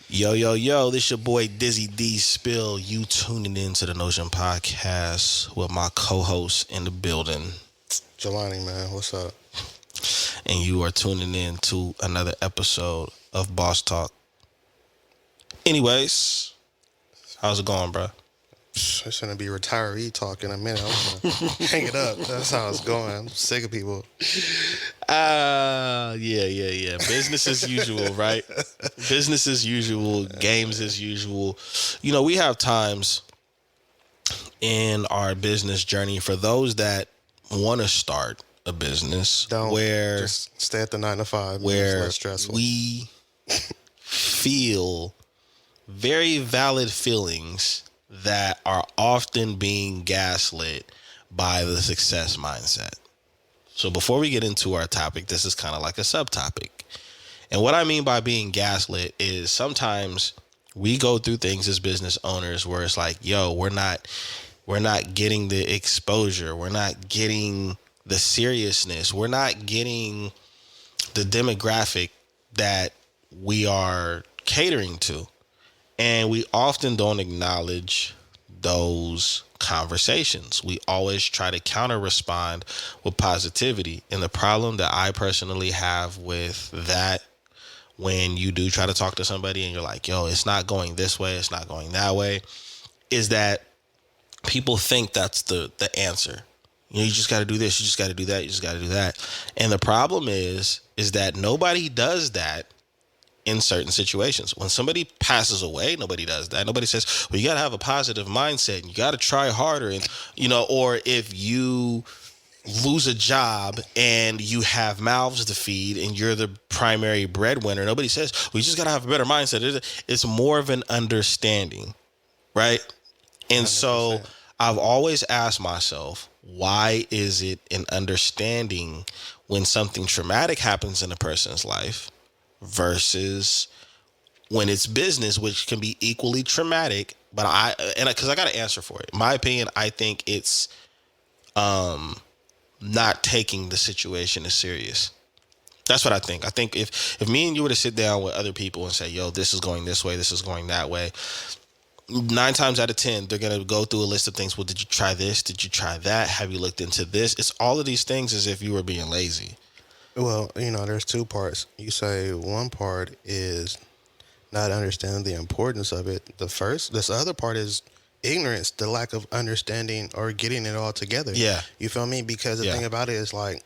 Yo, yo, yo, this your boy Dizzy D Spill. You tuning in to the Notion Podcast with my co-host in the building. Jelani, man, what's up? And you are tuning in to another episode of Boss Talk. Anyways, how's it going, bro? It's gonna be retiree talk in a minute. I'm gonna hang it up. That's how it's going. I'm sick of people. Yeah. Business as usual, right? Business as usual, games as usual. You know, we have times in our business journey for those that want to start a business Don't where just stay at the 9 to 5. Man. It's where less stressful. we feel very valid feelings that are often being gaslit by the success mindset. So before we get into our topic, this is kind of like a subtopic. And what I mean by being gaslit is sometimes we go through things as business owners where it's like, yo, we're not getting the exposure. We're not getting the seriousness. We're not getting the demographic that we are catering to. And we often don't acknowledge those conversations. We always try to counter respond with positivity. And the problem that I personally have with that, when you do try to talk to somebody and you're like, yo, it's not going this way, it's not going that way, is that people think that's the answer. You know, you just got to do this, you just got to do that, you just got to do that. And the problem is that nobody does that in certain situations. When somebody passes away, nobody does that. Nobody says, well, you got to have a positive mindset and you got to try harder. And, you know, or if you lose a job and you have mouths to feed and you're the primary breadwinner, nobody says, well, you just got to have a better mindset. It's more of an understanding, right? And 100%. so I've always asked myself, why is it an understanding when something traumatic happens in a person's life versus when it's business, which can be equally traumatic? But because I got to answer for it. In my opinion, I think it's not taking the situation as serious. That's what I think. I think if me and you were to sit down with other people and say, yo, this is going this way, this is going that way, 9 times out of 10, they're going to go through a list of things. Well, did you try this? Did you try that? Have you looked into this? It's all of these things as if you were being lazy. Well, there's two parts. You say one part is not understanding the importance of it. This other part is ignorance, the lack of understanding or getting it all together. Yeah. You feel me? Because the thing about it is like,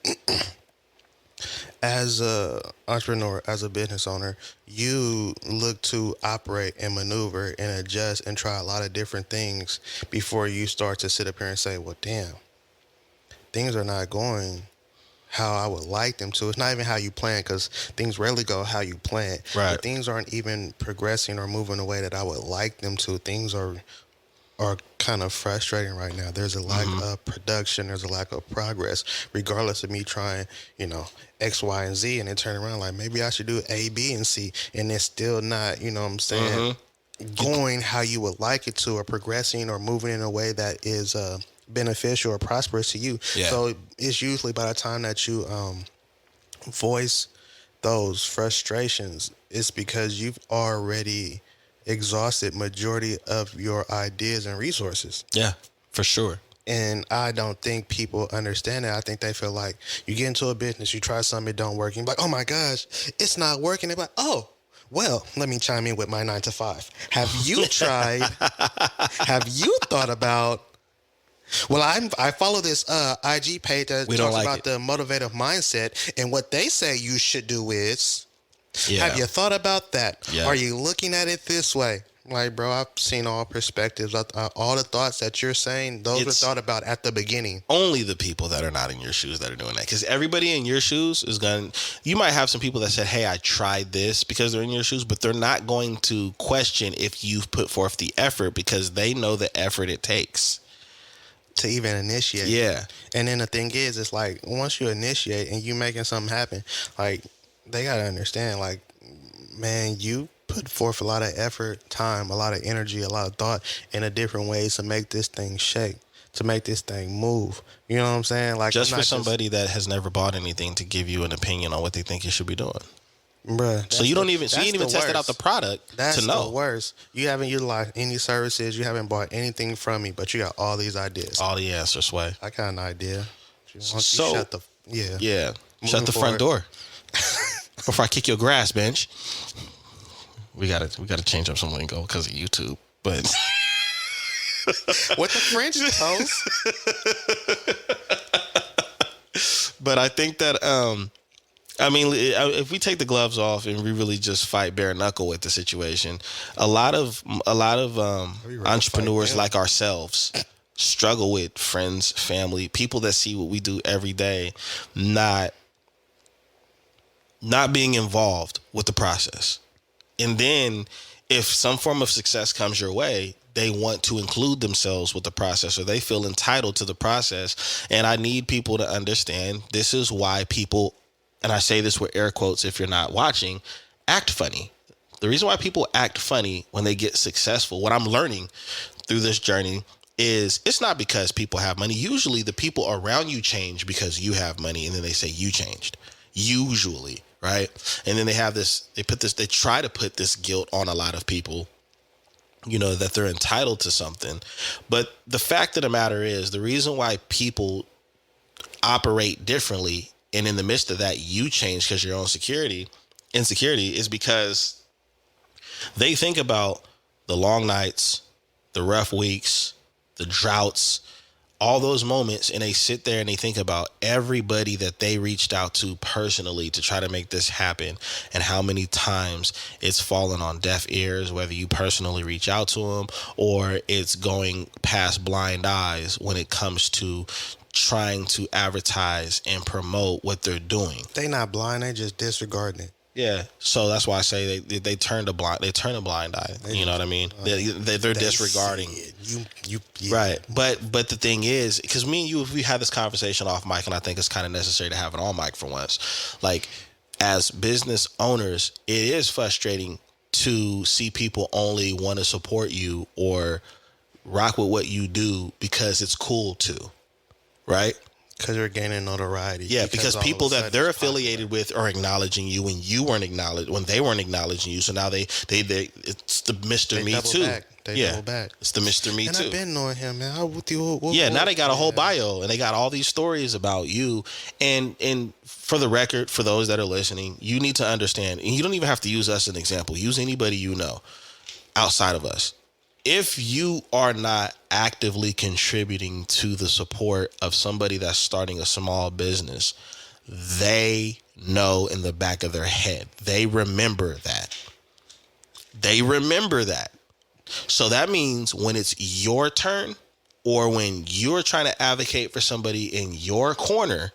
as a entrepreneur, as a business owner, you look to operate and maneuver and adjust and try a lot of different things before you start to sit up here and say, well, damn, things are not going how I would like them to. It's not even how you plan, because things rarely go how you plan. Right. But things aren't even progressing or moving the way that I would like them to. Things are kind of frustrating right now. There's a lack of production. There's a lack of progress, regardless of me trying, X, Y, and Z, and then turn around like, maybe I should do A, B, and C, and it's still not, what I'm saying, going how you would like it to, or progressing or moving in a way that is beneficial or prosperous to you. Yeah. So it's usually by the time that you voice those frustrations, it's because you've already exhausted majority of your ideas and resources. Yeah, for sure. And I don't think people understand that. I think they feel like you get into a business, you try something, it don't work, and you're like, oh my gosh, it's not working. They're like, oh, well, let me chime in with my 9 to 5. Have you tried? Have you thought about? Well, I follow this IG page that talks about the motivative mindset, and what they say you should do is, have you thought about that? Yeah. Are you looking at it this way? Like, bro, I've seen all perspectives. All the thoughts that you're saying, those were thought about at the beginning. Only the people that are not in your shoes that are doing that. Because everybody in your shoes is going to... You might have some people that said, hey, I tried this, because they're in your shoes, but they're not going to question if you've put forth the effort, because they know the effort it takes to even initiate. Yeah. And then the thing is, it's like, once you initiate and you making something happen, like, they got to understand, like, man, you put forth a lot of effort, time, a lot of energy, a lot of thought in a different ways to make this thing shake, to make this thing move. You know what I'm saying? Like, just for somebody that has never bought anything to give you an opinion on what they think you should be doing. Bruh, So you don't even, so you that's ain't even the tested out the worst. product That's to know. the worst. You haven't utilized any services. You haven't bought anything from me, but you got all these ideas. All the answers, Sway. I got an idea. You want, So, you shut the yeah. Yeah. Shut Moving the front forward. door before I kick your grass, bench. We gotta change up some lingo because of YouTube. But What the French toast? but I think that I mean, if we take the gloves off and we really just fight bare knuckle with the situation, a lot of ready to entrepreneurs fight them? like ourselves struggle with friends, family, people that see what we do every day, not being involved with the process. And then if some form of success comes your way, they want to include themselves with the process, or they feel entitled to the process. And I need people to understand this is why people, and I say this with air quotes if you're not watching, act funny. The reason why people act funny when they get successful, what I'm learning through this journey, is it's not because people have money. Usually the people around you change because you have money, and then they say you changed. Usually, right? And then they have this, they try to put this guilt on a lot of people, that they're entitled to something. But the fact of the matter is, the reason why people operate differently, and in the midst of that you change because your own insecurity, is because they think about the long nights, the rough weeks, the droughts, all those moments, and they sit there and they think about everybody that they reached out to personally to try to make this happen, and how many times it's fallen on deaf ears, whether you personally reach out to them or it's going past blind eyes when it comes to trying to advertise and promote what they're doing. They not blind. They just disregarding it. Yeah, so that's why I say they turn a blind eye. You know what I mean? They're disregarding. You yeah. Right, but the thing is, because me and you, if we had this conversation off mic, and I think it's kind of necessary to have it on mic for once. Like, as business owners, it is frustrating to see people only want to support you or rock with what you do because it's cool to, right? Because you're gaining notoriety. Yeah, because all of a people that sudden they're it's popular. affiliated with are acknowledging you when you weren't acknowledged, when they weren't acknowledging you. So now they it's the Mr. They Me double Too. back. They double back. It's the Mr. Me And Too. I've been knowing him, man. Now they got a whole bio, and they got all these stories about you. And for the record, for those that are listening, you need to understand, and you don't even have to use us as an example. Use anybody you know outside of us. If you are not actively contributing to the support of somebody that's starting a small business, they know in the back of their head. They remember that. So that means when it's your turn, or when you're trying to advocate for somebody in your corner,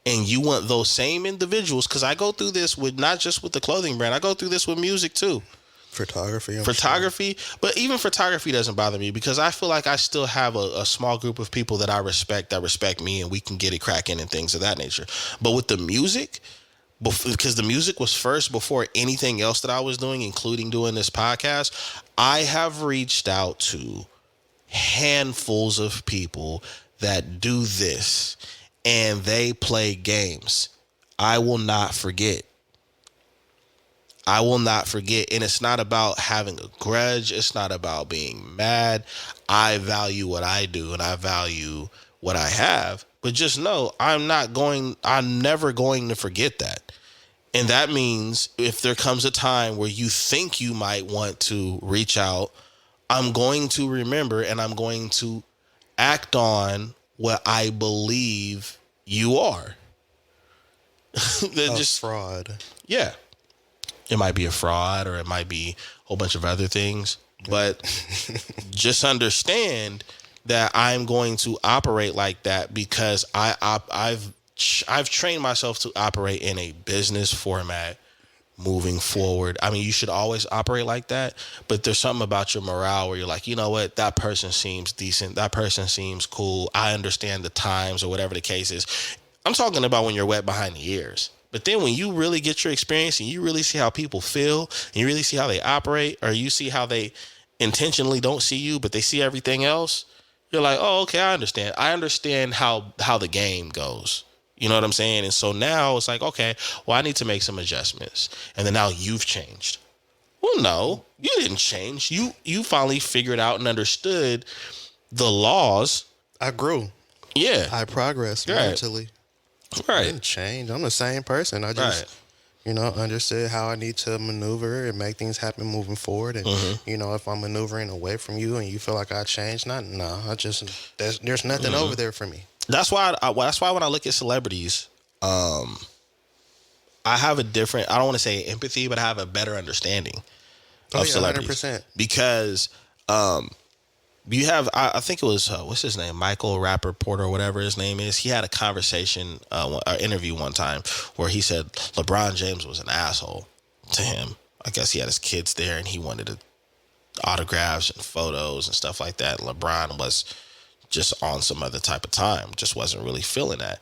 and you want those same individuals, because I go through this with not just with the clothing brand, I go through this with music too. Photography, but even photography doesn't bother me, because I feel like I still have a small group of people that I respect, that respect me, and we can get it cracking and things of that nature. But with the music, because the music was first before anything else that I was doing, including doing this podcast, I have reached out to handfuls of people that do this, and they play games. I will not forget. And it's not about having a grudge. It's not about being mad. I value what I do, and I value what I have. But just know, I'm never going to forget that. And that means if there comes a time where you think you might want to reach out, I'm going to remember, and I'm going to act on what I believe you are. Just fraud. Yeah. It might be a fraud, or it might be a whole bunch of other things. But just understand that I'm going to operate like that, because I've trained myself to operate in a business format moving forward. I mean, you should always operate like that, but there's something about your morale where you're like, you know what, that person seems decent. That person seems cool. I understand the times, or whatever the case is. I'm talking about when you're wet behind the ears. But then when you really get your experience, and you really see how people feel, and you really see how they operate, or you see how they intentionally don't see you, but they see everything else, you're like, oh, okay, I understand. I understand how the game goes. You know what I'm saying? And so now it's like, okay, well, I need to make some adjustments. And then now you've changed. Well, no, you didn't change. You finally figured out and understood the laws. I grew. Yeah. I progressed Right. mentally. I Right. didn't change. I'm the same person. I just, Right. understood how I need to maneuver and make things happen moving forward. And, if I'm maneuvering away from you and you feel like I changed, there's nothing over there for me. That's why when I look at celebrities, I have a different, I don't want to say empathy, but I have a better understanding of celebrities. 100%. Because you have, I think it was, what's his name? Michael Rappaport or whatever his name is. He had a conversation, an interview one time where he said LeBron James was an asshole to him. I guess he had his kids there and he wanted autographs and photos and stuff like that. LeBron was just on some other type of time, just wasn't really feeling that.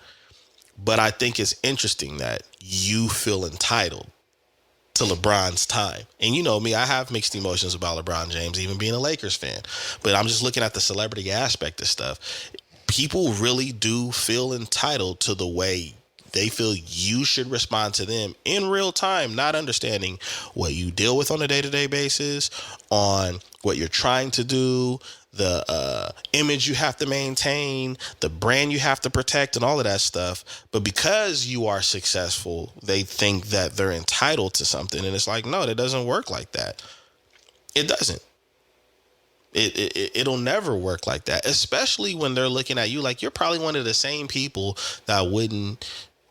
But I think it's interesting that you feel entitled to LeBron's time. And you know me, I have mixed emotions about LeBron James, even being a Lakers fan. But I'm just looking at the celebrity aspect of stuff. People really do feel entitled to the way they feel you should respond to them in real time, not understanding what you deal with on a day-to-day basis, on what you're trying to do, the image you have to maintain, the brand you have to protect, and all of that stuff. But because you are successful, they think that they're entitled to something. And it's like, no, that doesn't work like that. It doesn't. It'll never work like that, especially when they're looking at you like you're probably one of the same people that wouldn't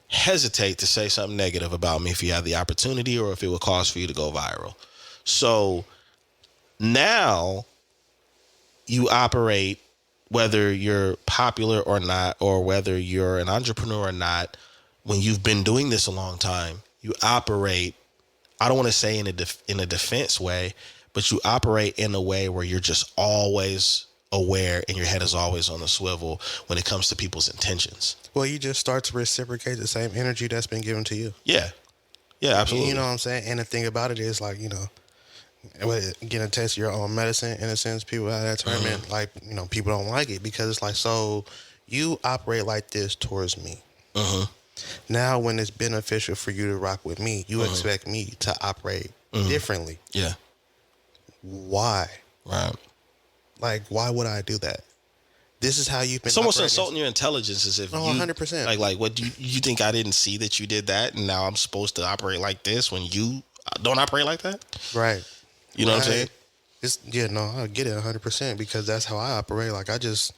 hesitate to say something negative about me if you had the opportunity or if it would cause for you to go viral. So now you operate, whether you're popular or not, or whether you're an entrepreneur or not, when you've been doing this a long time, you operate, I don't want to say in a defense way, but you operate in a way where you're just always aware and your head is always on the swivel when it comes to people's intentions. Well, you just start to reciprocate the same energy that's been given to you. Yeah. Yeah, absolutely. You know what I'm saying? And the thing about it is, like, getting a taste of your own medicine, in a sense, people have that term, and like, people don't like it because it's like, so you operate like this towards me. Now, when it's beneficial for you to rock with me, you expect me to operate differently. Yeah. Why? Right. Like, why would I do that? This is how you've been. It's almost insulting your intelligence, as if 100%. Like what do you think I didn't see that you did that, and now I'm supposed to operate like this when you don't operate like that? Right. You know what I'm saying? I get it 100% because that's how I operate. Like, I just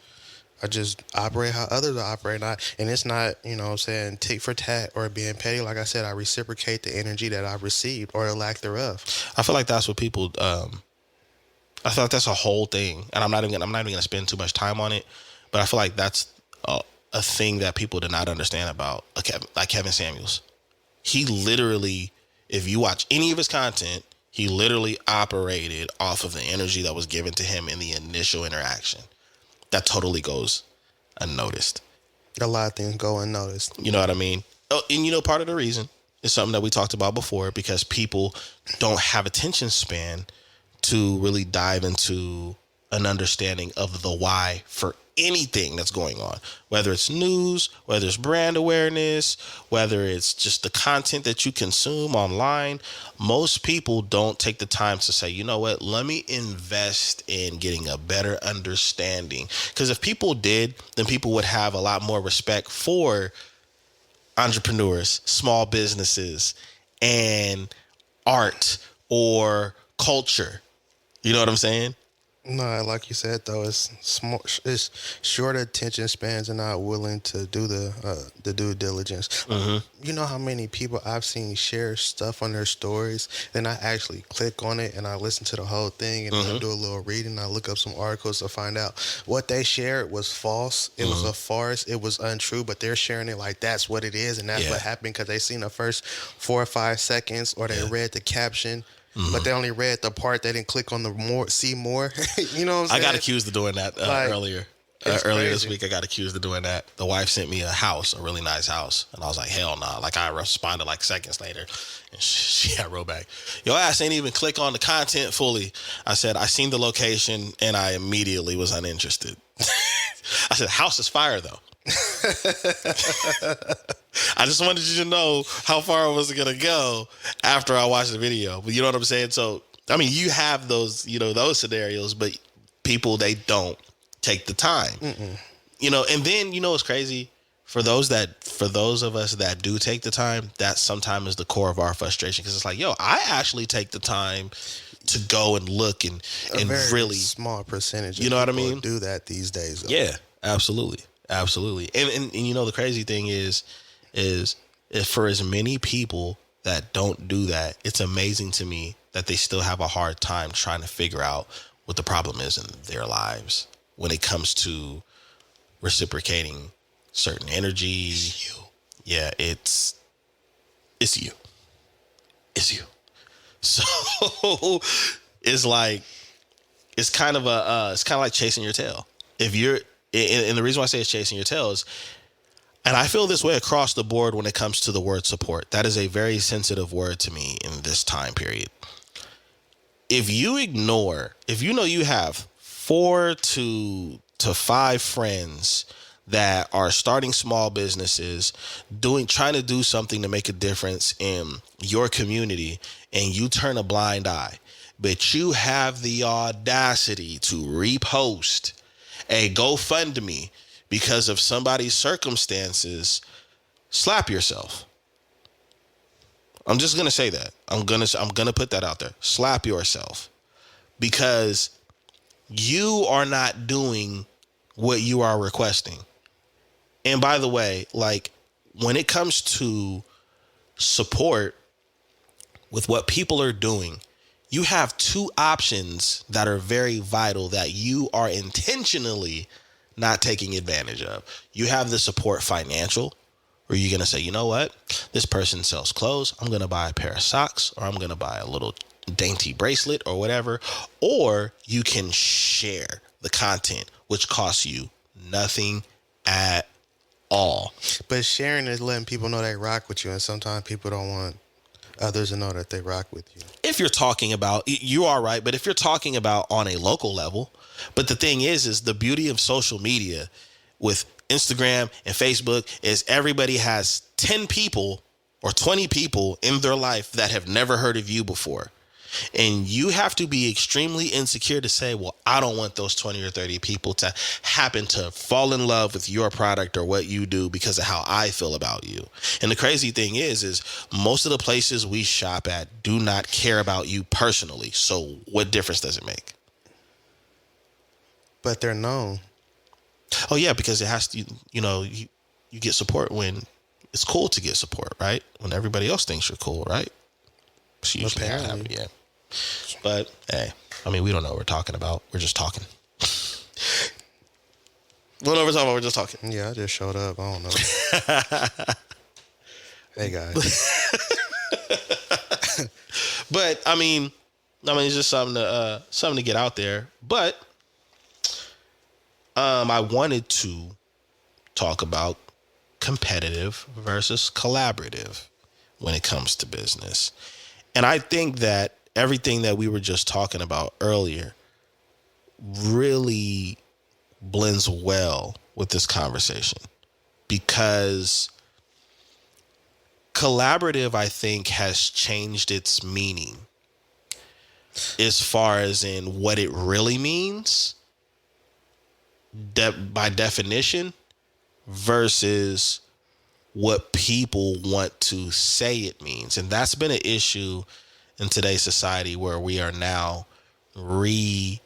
operate how others operate. And it's not, tick for tat or being petty. Like I said, I reciprocate the energy that I've received or the lack thereof. I feel like that's what people. I feel like that's a whole thing, and I'm not even gonna spend too much time on it. But I feel like that's a thing that people do not understand about Kevin Samuels. He literally, if you watch any of his content, he literally operated off of the energy that was given to him in the initial interaction. That totally goes unnoticed. A lot of things go unnoticed. You know what I mean? Oh, and part of the reason is something that we talked about before, because people don't have attention span to really dive into an understanding of the why for anything that's going on, whether it's news, whether it's brand awareness, whether it's just the content that you consume online. Most people don't take the time to say, you know what, let me invest in getting a better understanding. Because if people did, then people would have a lot more respect for entrepreneurs, small businesses, and art or culture. You know what I'm saying? No, like you said though, it's short attention spans and not willing to do the due diligence. You know how many people I've seen share stuff on their stories, then I actually click on it and I listen to the whole thing and I do a little reading. I look up some articles to find out what they shared was false. It was a farce. It was untrue. But they're sharing it like that's what it is and that's what happened because they seen the first 4 or 5 seconds or they read the caption. But they only read the part, they didn't click on the see more. You know what I'm saying? I got accused of doing that earlier. Earlier this week, I got accused of doing that. The wife sent me a house, a really nice house. And I was like, hell nah. Like, I responded like seconds later. And she had wrote back, your ass ain't even click on the content fully. I said, I seen the location and I immediately was uninterested. I said, house is fire though. I just wanted you to know how far I was going to go after I watched the video. But you know what I'm saying? So, I mean, you have those, those scenarios, but people, they don't take the time. And then, what's crazy? For those of us that do take the time, that sometimes is the core of our frustration. Because it's like, I actually take the time to go and look and very really small percentage. You know what I mean? Do that these days. Though. Yeah, absolutely. And the crazy thing is for as many people that don't do that, it's amazing to me that they still have a hard time trying to figure out what the problem is in their lives when it comes to reciprocating certain energy. It's you. Yeah, it's you. It's you. So it's kind of like chasing your tail. If you're, and the reason why I say it's chasing your tail is, and I feel this way across the board when it comes to the word support. That is a very sensitive word to me in this time period. If you know you have 4 to 5 friends that are starting small businesses, trying to do something to make a difference in your community, and you turn a blind eye, but you have the audacity to repost a GoFundMe because of somebody's circumstances, slap yourself. I'm just going to say that. I'm going to put that out there. Slap yourself, because you are not doing what you are requesting. And by the way, when it comes to support with what people are doing, you have 2 options that are very vital that you are intentionally not taking advantage of. You have the support financial, where you're going to say, you know what? This person sells clothes. I'm going to buy a pair of socks, or I'm going to buy a little dainty bracelet or whatever. Or you can share the content, which costs you nothing at all. But sharing is letting people know they rock with you, and sometimes people don't want others to know that they rock with you. If you're talking about, you are right, but if you're talking about on a local level, but the thing is the beauty of social media with Instagram and Facebook is everybody has 10 people or 20 people in their life that have never heard of you before. And you have to be extremely insecure to say, well, I don't want those 20 or 30 people to happen to fall in love with your product or what you do because of how I feel about you. And the crazy thing is most of the places we shop at do not care about you personally. So what difference does it make? But they're known. Oh, yeah, because it has to, you get support when it's cool to get support, right? When everybody else thinks you're cool, right? It's usually not happening, yeah. But hey, I mean, we don't know what we're talking about. We're just talking. We don't know what we're talking about. We're just talking. Yeah, I just showed up. I don't know. Hey guys. But I mean, it's just something to get out there. But I wanted to talk about competitive versus collaborative when it comes to business. And I think that everything that we were just talking about earlier really blends well with this conversation, because collaborative, I think, has changed its meaning as far as in what it really means by definition versus what people want to say it means. And that's been an issue in today's society, where we are now redefining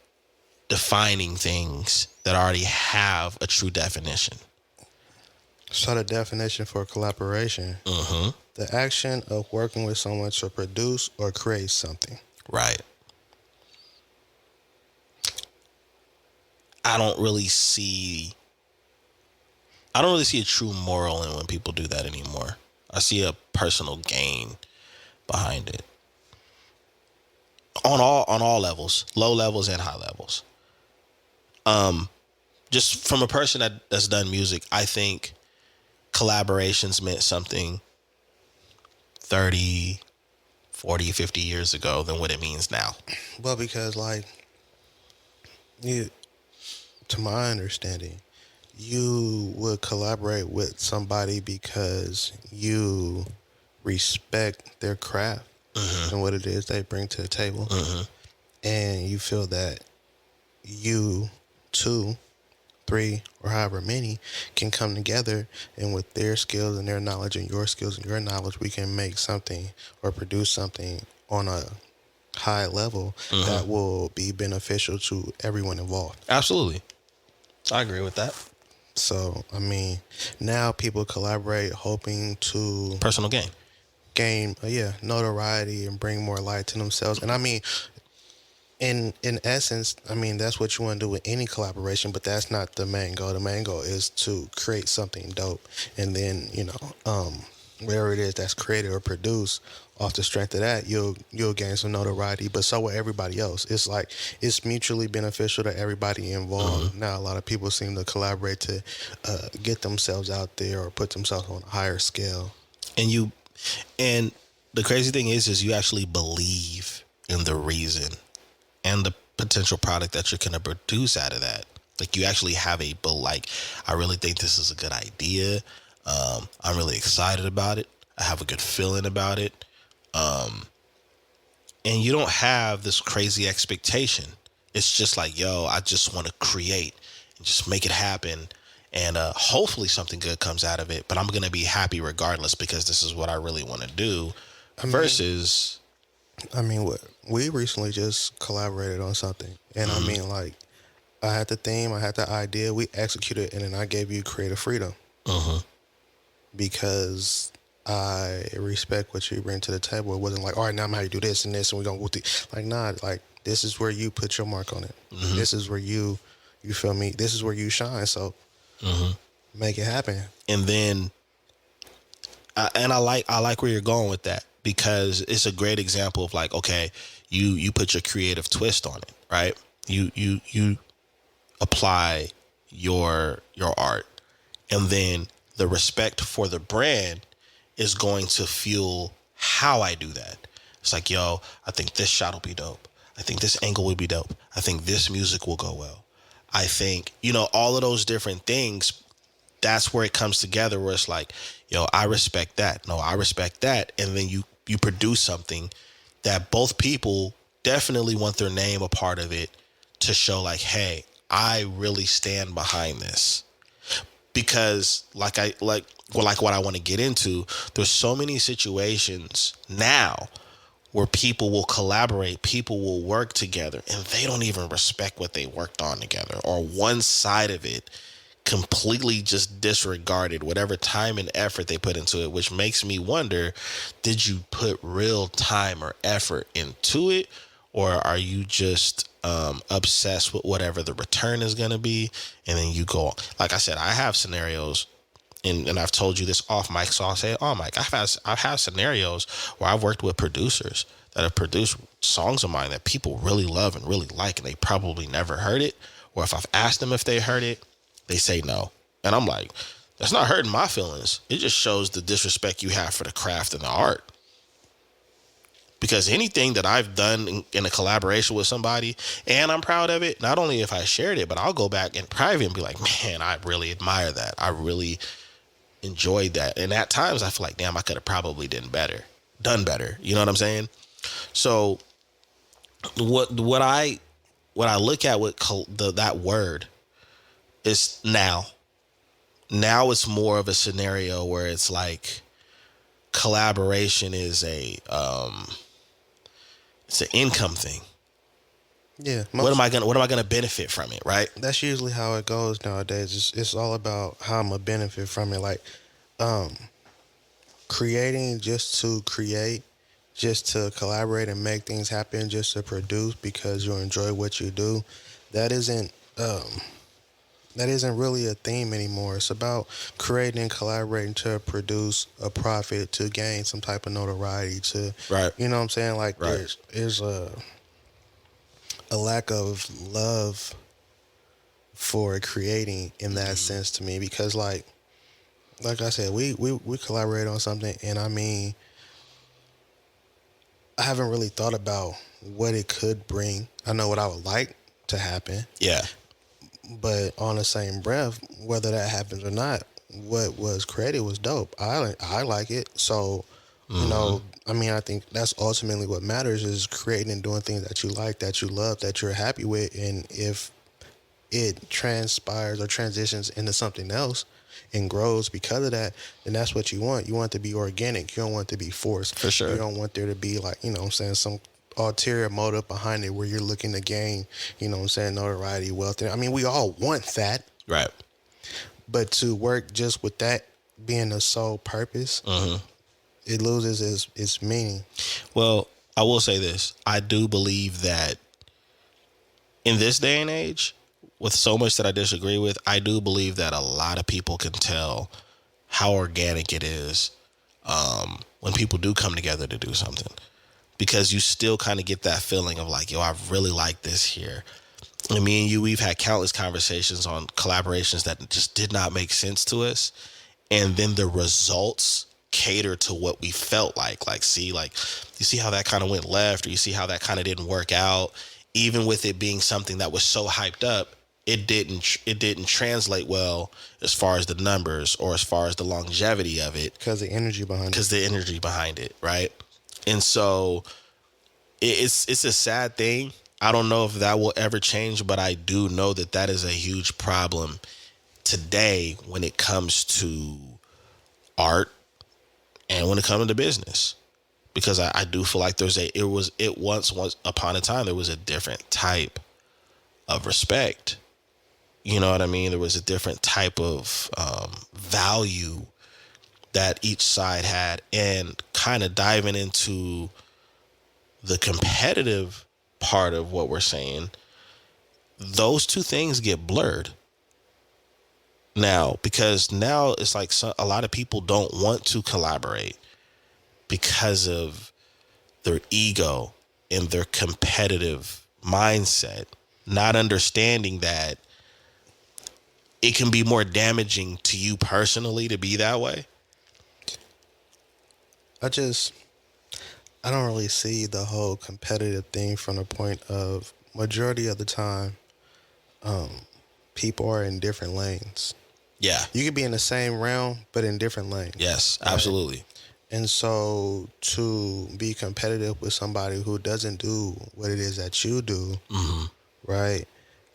things that already have a true definition. So the definition for collaboration, the action of working with someone to produce or create something. Right. I don't really see a true moral in when people do that anymore. I see a personal gain behind it. On all levels, low levels and high levels. Just from a person that's done music, I think collaborations meant something 30, 40, 50 years ago than what it means now. Well, because to my understanding, you would collaborate with somebody because you respect their craft and what it is they bring to the table, and you feel that you two, three, or however many can come together, and with their skills and their knowledge and your skills and your knowledge, we can make something or produce something on a high level that will be beneficial to everyone involved. Absolutely. I agree with that. So, I mean, now people collaborate hoping to Personal gain. gain, notoriety and bring more light to themselves. And I mean, in essence, I mean, that's what you want to do with any collaboration, but that's not the main goal. The main goal is to create something dope, and then whatever it is that's created or produced, off the strength of that, you'll gain some notoriety. But so will everybody else. It's like it's mutually beneficial to everybody involved. Now, a lot of people seem to collaborate to get themselves out there or put themselves on a higher scale. And the crazy thing is you actually believe in the reason and the potential product that you're going to produce out of that. Like, you actually have I really think this is a good idea. I'm really excited about it. I have a good feeling about it. And you don't have this crazy expectation. It's just like, yo, I just want to create and just make it happen. And hopefully something good comes out of it. But I'm going to be happy regardless because this is what I really want to do. What we recently just collaborated on something, and I mean, like, I had the theme, I had the idea, we executed, and then I gave you creative freedom because I respect what you bring to the table. It wasn't like, all right, now I'm how you do this and this, and we're gonna go through. Like, nah, like, this is where you put your mark on it. This is where you feel me. This is where you shine. So make it happen. And then, I like where you're going with that, because it's a great example of like, okay, you put your creative twist on it, right? You apply your art, and then the respect for the brand is going to fuel how I do that. It's like, yo, I think this shot will be dope. I think this angle will be dope. I think this music will go well. I think, all of those different things, that's where it comes together, where it's like, yo, I respect that. No, I respect that. And then you produce something that both people definitely want their name a part of it, to show like, hey, I really stand behind this. Because like what I want to get into, there's so many situations now where people will collaborate, people will work together, and they don't even respect what they worked on together, or one side of it completely just disregarded whatever time and effort they put into it, which makes me wonder, did you put real time or effort into it, or are you just obsessed with whatever the return is going to be, and then you go? Like I said, I have scenarios, and I've told you this off mic, so I'll say it on mic. I've had scenarios where I've worked with producers that have produced songs of mine that people really love and really like, and they probably never heard it, or if I've asked them if they heard it, they say no. And I'm like, that's not hurting my feelings. It just shows the disrespect you have for the craft and the art. Because anything that I've done in a collaboration with somebody, and I'm proud of it, not only if I shared it, but I'll go back in private and be like, man, I really admire that. I really enjoyed that. And at times I feel like, damn, I could have probably done better. You know what I'm saying? So what I look at with that word is now it's more of a scenario where it's like collaboration is it's an income thing. Yeah. What am I gonna benefit from it, right? That's usually how it goes nowadays. It's all about how I'm gonna benefit from it. Like, creating just to create, just to collaborate and make things happen, just to produce because you enjoy what you do. That isn't really a theme anymore. It's about creating and collaborating to produce a profit, to gain some type of notoriety, to, Right. you know what I'm saying? Like, Right. there's a lack of love for creating in that sense to me, because like I said, we collaborate on something, and I mean, I haven't really thought about what it could bring. I know what I would like to happen, Yeah. But on the same breath, whether that happens or not, what was created was dope. I like it. So, you know, I mean, I think that's ultimately what matters is creating and doing things that you like, that you love, that you're happy with. And if it transpires or transitions into something else and grows because of that, then that's what you want. You want it to be organic. You don't want it to be forced. For sure. You don't want there to be like, you know what I'm saying, some ulterior motive behind it where you're looking to gain, you know what I'm saying, notoriety, wealth. I mean, we all want that, Right. but to work just with that being the sole purpose, it loses its meaning. Well, I will say this. I do believe that in this day and age, with so much that I disagree with, I do believe that a lot of people can tell how organic it is when people do come together to do something. Because you still kind of get that feeling of like, yo, I really like this here. And me and you, we've had countless conversations on collaborations that just did not make sense to us. And then the results cater to what we felt like. Like, see, like, you see how that kind of went left, or you see how that kind of didn't work out. Even with it being something that was so hyped up, it didn't translate well as far as the numbers or as far as the longevity of it. Because the energy behind it. Because the energy behind it, right? And so it's a sad thing. I don't know if that will ever change, but I do know that that is a huge problem today when it comes to art and when it comes to business. Because I do feel like once upon a time, there was a different type of respect. You know what I mean? There was a different type of value that each side had, and kind of diving into the competitive part of what we're saying, those two things get blurred now, because now it's like a lot of people don't want to collaborate because of their ego and their competitive mindset, not understanding that it can be more damaging to you personally to be that way. I don't really see the whole competitive thing from the point of majority of the time, people are in different lanes. Yeah. You could be in the same realm, but in different lanes. Yes, absolutely. Right? And so to be competitive with somebody who doesn't do what it is that you do, right?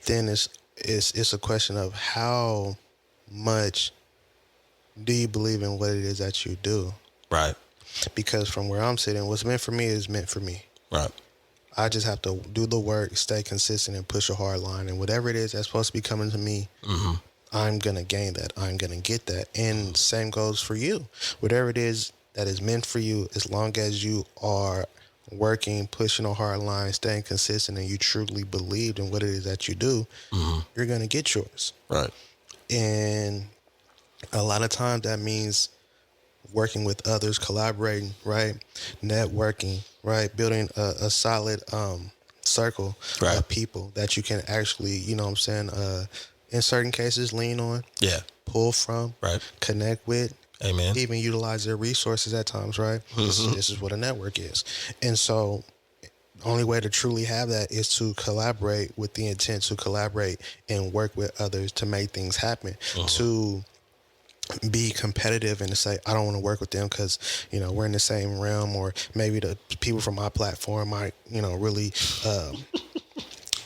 Then it's a question of how much do you believe in what it is that you do? Right. Because from where I'm sitting, what's meant for me is meant for me. Right. I just have to do the work, stay consistent, and push a hard line. And whatever it is that's supposed to be coming to me, I'm going to gain that. I'm going to get that. And same goes for you. Whatever it is that is meant for you, as long as you are working, pushing a hard line, staying consistent, and you truly believe in what it is that you do, you're going to get yours. Right. And a lot of times that means working with others, collaborating, right? Networking, right? Building a solid circle of people that you can actually, you know what I'm saying, in certain cases, lean on, pull from, connect with, amen, even utilize their resources at times, right? This is what a network is. And so the only way to truly have that is to collaborate with the intent to collaborate and work with others to make things happen, to be competitive and to say, I don't want to work with them because, you know, we're in the same realm, or maybe the people from my platform might, you know, really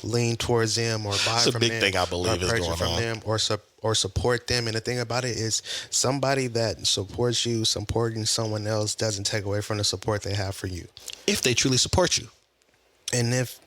lean towards them or buy it's from a big them, thing I believe or is purchase going from on. them, or support them. And the thing about it is, somebody that supports you, supporting someone else doesn't take away from the support they have for you. If they truly support you. And if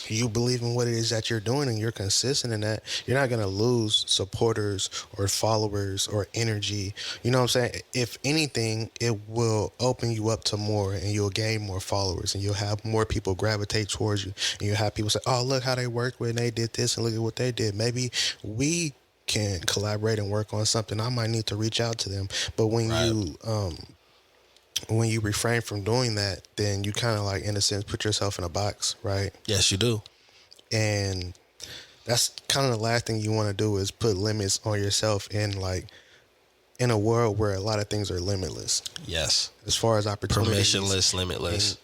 you believe in what it is that you're doing and you're consistent in that, you're not going to lose supporters or followers or energy. You know what I'm saying? If anything, it will open you up to more, and you'll gain more followers, and you'll have more people gravitate towards you, and you'll have people say, oh, look how they worked with, and they did this, and look at what they did. Maybe we can collaborate and work on something. I might need to reach out to them. But when you refrain from doing that, then you kind of, like, in a sense, put yourself in a box, right? Yes, you do. And that's kind of the last thing you want to do, is put limits on yourself, and, like, in a world where a lot of things are limitless Yes. as far as opportunities, Permissionless, limitless.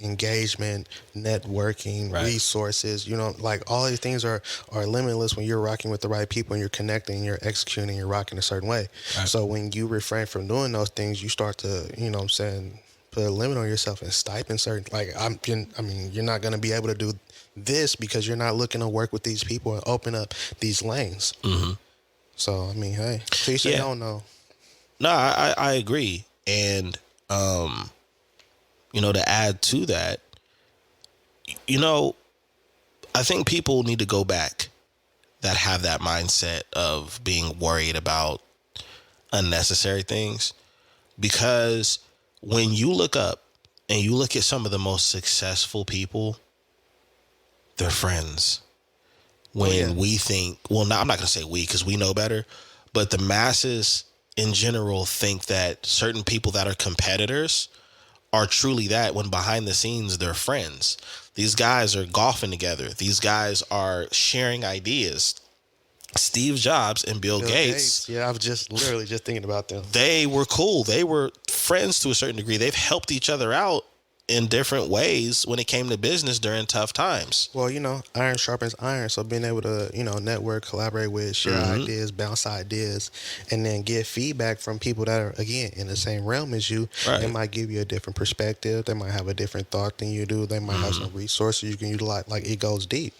engagement, networking, Right. resources. You know, like all these things are limitless when you're rocking with the right people and you're connecting, you're executing, you're rocking a certain way. Right. So when you refrain from doing those things, you start to, you know what I'm saying, put a limit on yourself and stipend certain, like, you're not going to be able to do this because you're not looking to work with these people and open up these lanes. Mm-hmm. So, I mean, hey, please say Yeah. don't know. No, I agree. And, you know, to add to that, you know, I think people need to go back that have that mindset of being worried about unnecessary things, because when you look up and you look at some of the most successful people, they're friends. When we think, well, no, I'm not going to say we because we know better, but the masses in general think that certain people that are competitors are truly that, when behind the scenes they're friends. These guys are golfing together. These guys are sharing ideas. Steve Jobs and Bill Gates. Yeah, I was just literally just thinking about them. They were cool. They were friends to a certain degree. They've helped each other out in different ways when it came to business during tough times. Well, you know, iron sharpens iron. So being able to, you know, network, collaborate with, share ideas, bounce ideas, and then get feedback from people that are, again, in the same realm as you. Right. They might give you a different perspective. They might have a different thought than you do. They might have some resources you can utilize. Like, it goes deep.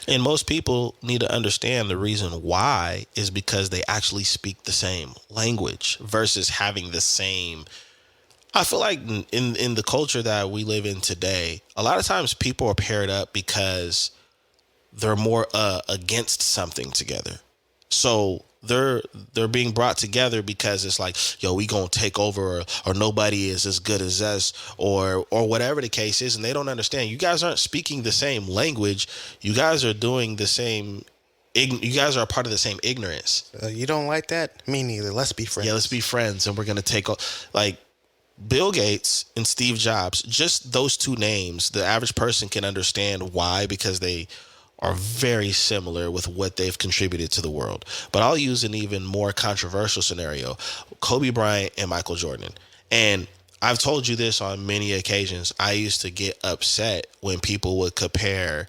And most people need to understand the reason why is because they actually speak the same language versus having the same. I feel like in the culture that we live in today, a lot of times people are paired up because they're more against something together. So they're being brought together because it's like, yo, we gonna take over, or nobody is as good as us, or whatever the case is, and they don't understand. You guys aren't speaking the same language. You guys are doing the same. You guys are a part of the same ignorance. You don't like that? Me neither. Let's be friends. Yeah, let's be friends, and we're gonna take like Bill Gates and Steve Jobs. Just those two names, the average person can understand why, because they are very similar with what they've contributed to the world. But I'll use an even more controversial scenario: Kobe Bryant and Michael Jordan. And I've told you this on many occasions. I used to get upset when people would compare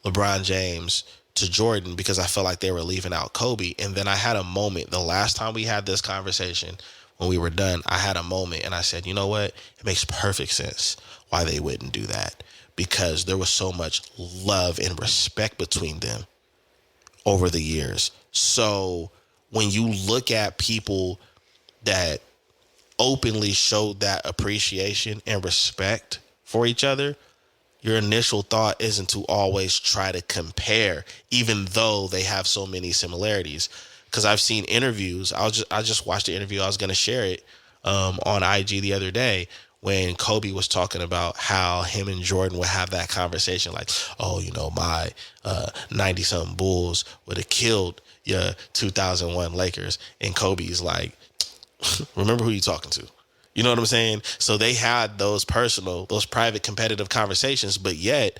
LeBron James to Jordan because I felt like they were leaving out Kobe. And then I had a moment the last time we had this conversation. When we were done, I had a moment and I said, you know what? It makes perfect sense why they wouldn't do that, because there was so much love and respect between them over the years. So when you look at people that openly showed that appreciation and respect for each other, your initial thought isn't to always try to compare, even though they have so many similarities. Because I've seen interviews. I just watched the interview. I was going to share it on IG the other day when Kobe was talking about how him and Jordan would have that conversation, like, oh, you know, my 90-something Bulls would have killed your 2001 Lakers. And Kobe's like, remember who you talking to. You know what I'm saying? So they had those private competitive conversations, but yet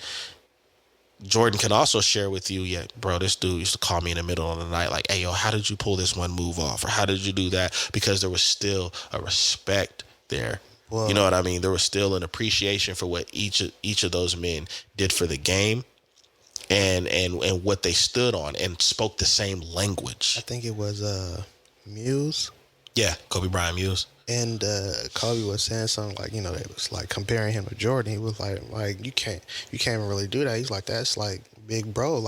Jordan can also share with you, yeah, bro, this dude used to call me in the middle of the night like, hey, yo, how did you pull this one move off? Or how did you do that? Because there was still a respect there. Well, you know what I mean? There was still an appreciation for what each of those men did for the game and what they stood on and spoke the same language. I think it was Muse. Yeah, Kobe Bryant Muse. And Kobe was saying something like, you know, it was like comparing him to Jordan. He was like you can't really do that. He's like, that's like big bro.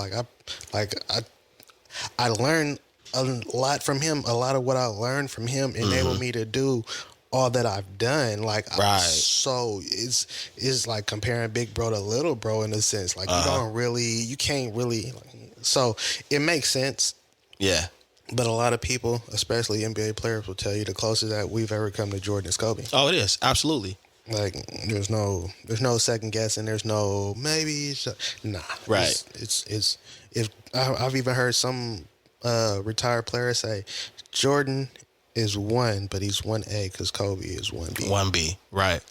I learned a lot from him. A lot of what I learned from him enabled me to do all that I've done. Like, right. So it's like comparing big bro to little bro in a sense. Like you can't really. So it makes sense. Yeah. But a lot of people, especially NBA players, will tell you the closest that we've ever come to Jordan is Kobe. Oh, it is. Absolutely. Like, there's no second guessing. There's no maybe. Nah. Right. It's if I've even heard some retired players say Jordan is 1, but he's 1A because Kobe is 1B. 1B. Right.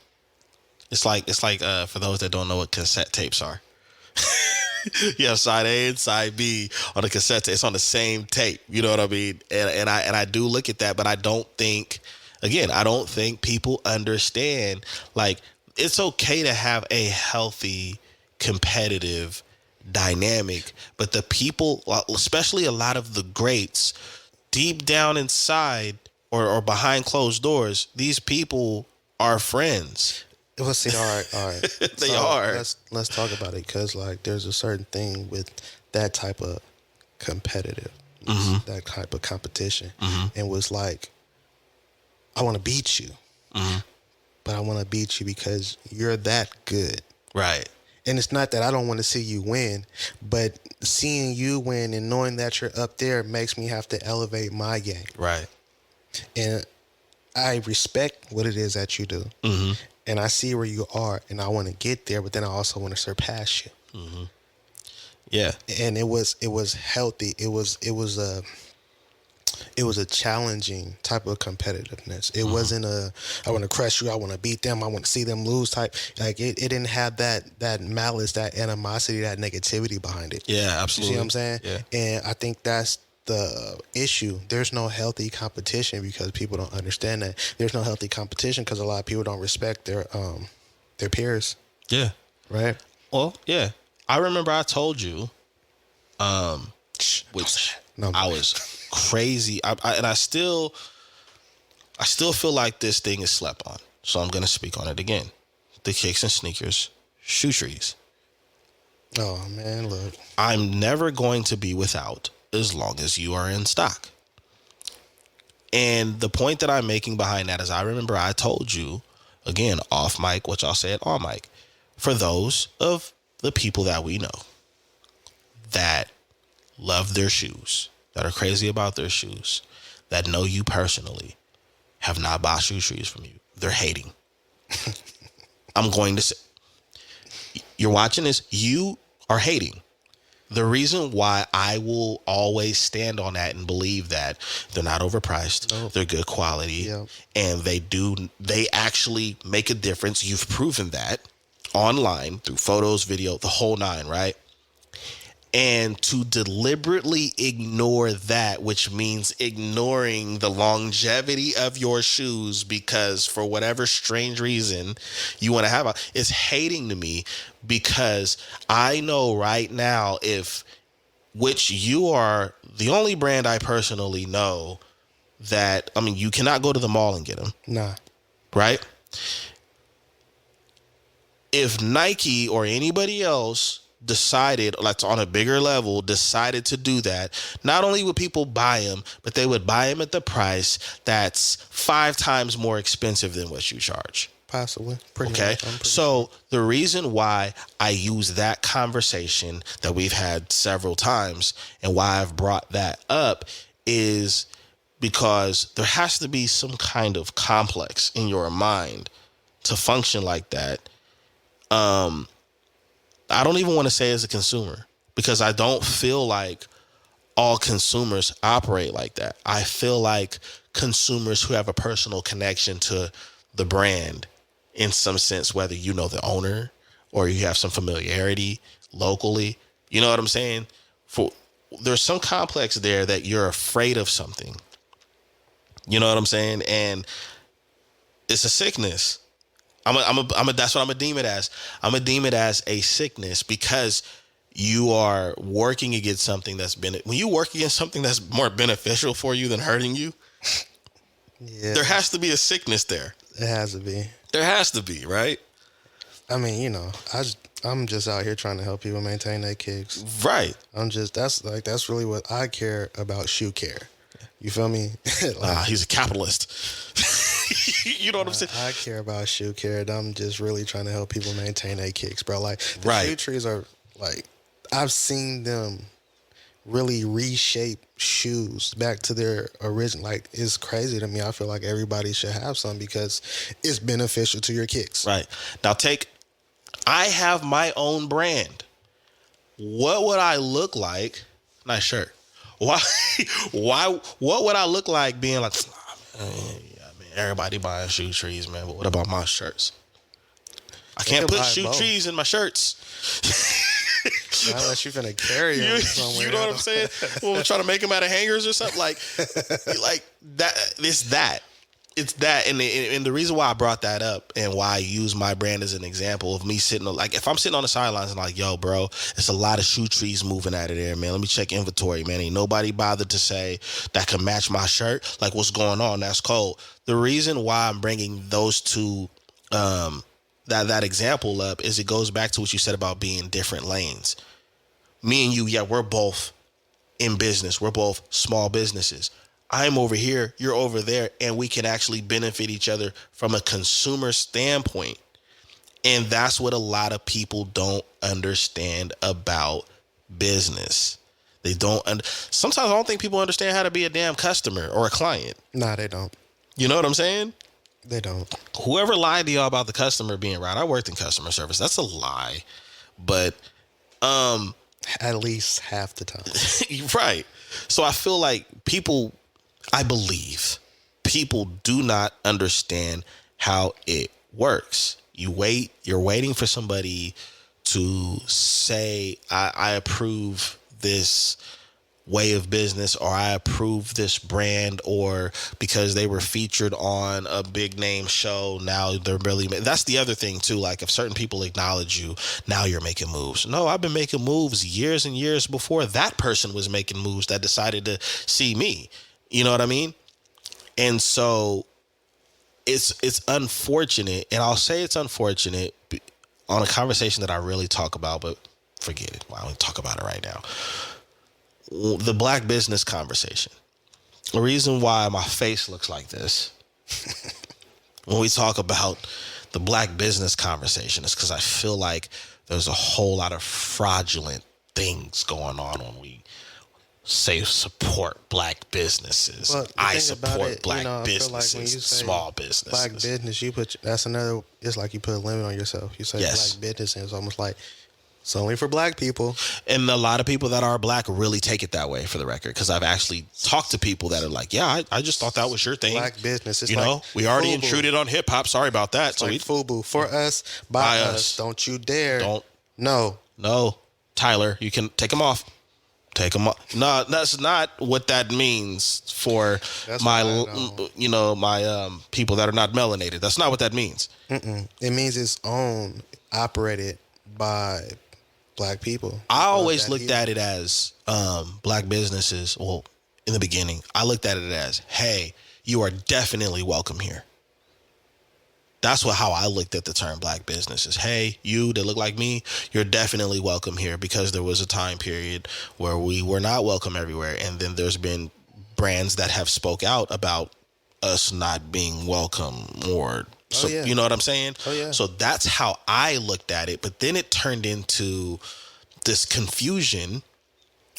It's like for those that don't know what cassette tapes are. Yeah, side A and side B on the cassette tape. It's on the same tape. You know what I mean? And I do look at that, but I don't think, again, I don't think people understand. Like, it's okay to have a healthy, competitive dynamic, but the people, especially a lot of the greats, deep down inside or behind closed doors, these people are friends. Let's see. All right. They are. Let's talk about it, because like there's a certain thing with that type of competitive, that type of competition, and was like, I want to beat you, but I want to beat you because you're that good, Right. and it's not that I don't want to see you win, but seeing you win and knowing that you're up there makes me have to elevate my game, Right. and I respect what it is that you do. And I see where you are, and I want to get there, but then I also want to surpass you. Yeah. And it was healthy. It was a challenging type of competitiveness. It wasn't I want to crush you, I want to beat them, I want to see them lose type. Like it didn't have that malice, that animosity, that negativity behind it. Yeah, absolutely. You see what I'm saying? Yeah. And I think that's the issue. There's no healthy competition because people don't understand that. There's no healthy competition because a lot of people don't respect their peers. Yeah. Right? Well, yeah. I remember I told you, which No, I was crazy. I still feel like this thing is slept on. So I'm going to speak on it again. The Kicks and Sneakers shoe trees. Oh man, look. I'm never going to be without as long as you are in stock. And the point that I'm making behind that is I remember I told you, again, off mic, which I'll say it on mic, for those of the people that we know that love their shoes, that are crazy about their shoes, that know you personally, have not bought shoe trees from you, they're hating. I'm going to say, you're watching this, you are hating. The reason why I will always stand on that and believe that they're not overpriced, they're good quality, and they actually make a difference. You've proven that online through photos, video, the whole nine, right? And to deliberately ignore that, which means ignoring the longevity of your shoes because for whatever strange reason you want to have it's hating to me, because I know right now which you are the only brand I personally know that, I mean, you cannot go to the mall and get them. Nah. Right? If Nike or anybody else decided, like on a bigger level, decided to do that, not only would people buy them, but they would buy them at the price that's 5 times more expensive than what you charge. Possibly. Okay. So the reason why I use that conversation that we've had several times and why I've brought that up is because there has to be some kind of complex in your mind to function like that. I don't even want to say as a consumer, because I don't feel like all consumers operate like that. I feel like consumers who have a personal connection to the brand in some sense, whether you know the owner or you have some familiarity locally, you know what I'm saying? There's some complex there that you're afraid of something. You know what I'm saying? And it's a sickness. That's what I'm gonna deem it as. I'm gonna deem it as a sickness, because you are working against something when you work against something that's more beneficial for you than hurting you. Yeah, there has to be a sickness there. It has to be. There has to be, right? I mean, you know, I'm just out here trying to help people maintain their kicks. Right. That's really what I care about, shoe care. You feel me? He's a capitalist. You know what I'm saying? I care about shoe care. And I'm just really trying to help people maintain their kicks, bro. Like the shoe trees are like, I've seen them really reshape shoes back to their original. Like, it's crazy to me. I feel like everybody should have some because it's beneficial to your kicks. Right. Now I have my own brand. What would I look like? Nice shirt. What would I look like being like, everybody buying shoe trees, man, but what about my shirts? I can't put shoe trees in my shirts. Not unless you're gonna carry You, them somewhere. you know what I'm saying? Well, trying to make them out of hangers or something like that. It's that. It's that, and the reason why I brought that up and why I use my brand as an example of me sitting like if I'm sitting on the sidelines and like, yo, bro, it's a lot of shoe trees moving out of there, man. Let me check inventory, man. Ain't nobody bothered to say that can match my shirt. Like, what's going on? That's cold. The reason why I'm bringing those two that example up is it goes back to what you said about being different lanes. Me and you, yeah, we're both in business. We're both small businesses. I'm over here, you're over there, and we can actually benefit each other from a consumer standpoint. And that's what a lot of people don't understand about business. They don't. Sometimes I don't think people understand how to be a damn customer or a client. Nah, they don't. You know what I'm saying? They don't. Whoever lied to y'all about the customer being right, I worked in customer service. That's a lie. But at least half the time. right. So I feel like I believe people do not understand how it works. You're waiting for somebody to say, I approve this way of business, or I approve this brand, or because they were featured on a big name show, now they're really, that's the other thing too. Like if certain people acknowledge you, now you're making moves. No, I've been making moves years and years before that person was making moves that decided to see me. You know what I mean? And so it's unfortunate, and I'll say it's unfortunate on a conversation that I really talk about, but forget it. I don't talk about it right now. The black business conversation. The reason why my face looks like this when we talk about the black business conversation is because I feel like there's a whole lot of fraudulent things going on when we say support black businesses. Well, I support black businesses, like small businesses. Black business, that's another. It's like you put a limit on yourself. You say yes. Black business, and it's almost like it's only for black people. And a lot of people that are black really take it that way, for the record, because I've actually talked to people that are like, yeah, I just thought that was your thing. Black business. It's we already intruded on hip hop. Sorry about that. It's so like FUBU. For us, by us. Don't you dare. No. Tyler, you can take them off. Take them off. No, that's not what that means for my people that are not melanated. That's not what that means. It means it's owned, operated by black people. I always looked at it as black businesses. Well, in the beginning, I looked at it as, hey, you are definitely welcome here. That's how I looked at the term black businesses. Hey, you that look like me, you're definitely welcome here, because there was a time period where we were not welcome everywhere. And then there's been brands that have spoke out about us not being welcome, or you know what I'm saying? Oh, yeah. So that's how I looked at it. But then it turned into this confusion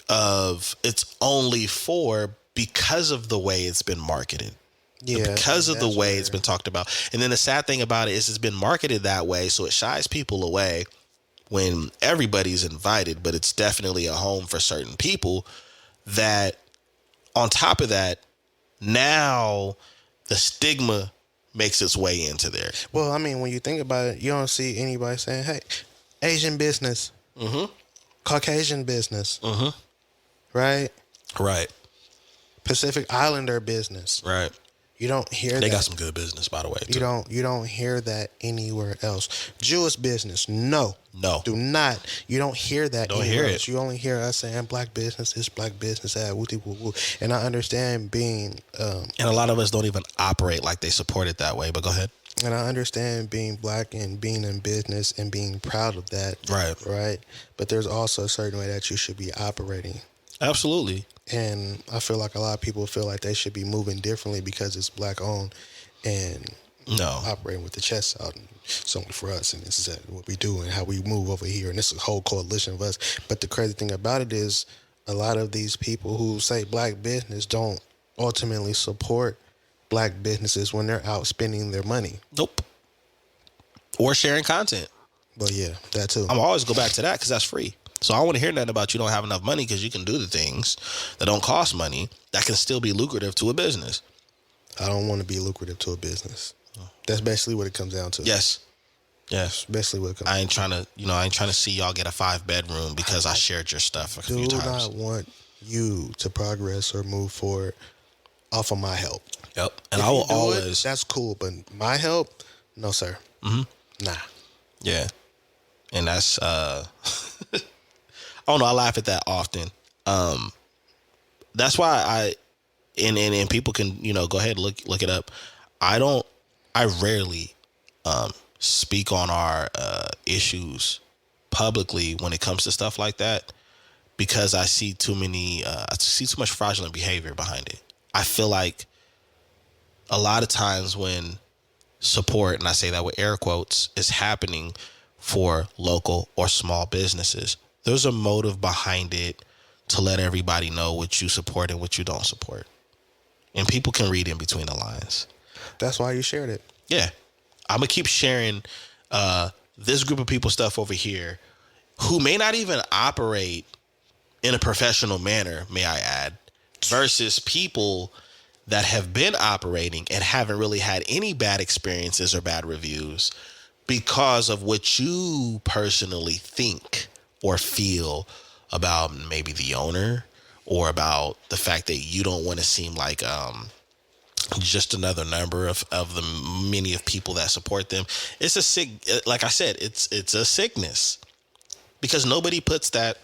of it's only for, because of the way it's been marketed. Yeah, because of the way it's been talked about. And then the sad thing about it is it's been marketed that way, so it shies people away when everybody's invited, but it's definitely a home for certain people. That on top of that, now the stigma makes its way into there. Well, I mean, when you think about it, you don't see anybody saying, hey, Asian business, Caucasian business, right? Pacific Islander business. Right. You don't hear that. They got some good business, by the way, too. You don't hear that anywhere else. Jewish business, no. Do not. You don't hear that anywhere else. You only hear us saying black business, this black business, woo woo woo. And I understand being and a lot of us don't even operate like they support it that way, but go ahead. And I understand being black and being in business and being proud of that. Right. But there's also a certain way that you should be operating. Absolutely. And I feel like a lot of people feel like they should be moving differently because it's black owned and operating with the chest out. And it's only for us, and this is what we do and how we move over here. And this is a whole coalition of us. But the crazy thing about it is a lot of these people who say black business don't ultimately support black businesses when they're out spending their money. Nope. Or sharing content. But yeah, that too. I'm always go back to that because that's free. So I don't want to hear nothing about you don't have enough money, because you can do the things that don't cost money that can still be lucrative to a business. I don't want to be lucrative to a business. That's basically what it comes down to. Yes. Yeah. That's basically what it comes. I ain't trying to see y'all get a 5-bedroom because I shared your stuff a few Do times. not want you to progress or move forward off of my help. Yep. And If I will you do always. that's cool, but my help, no sir. Nah. Yeah. And that's I don't know, I laugh at that often. That's why and people can, go ahead and look it up. I rarely speak on our issues publicly when it comes to stuff like that, because I see too much fraudulent behavior behind it. I feel like a lot of times when support, and I say that with air quotes, is happening for local or small businesses, there's a motive behind it to let everybody know what you support and what you don't support. And people can read in between the lines. That's why you shared it. Yeah. I'm going to keep sharing this group of people stuff over here who may not even operate in a professional manner, may I add, versus people that have been operating and haven't really had any bad experiences or bad reviews because of what you personally think or feel about maybe the owner, or about the fact that you don't want to seem like just another number of the many of people that support them. It's like I said, it's a sickness, because nobody puts that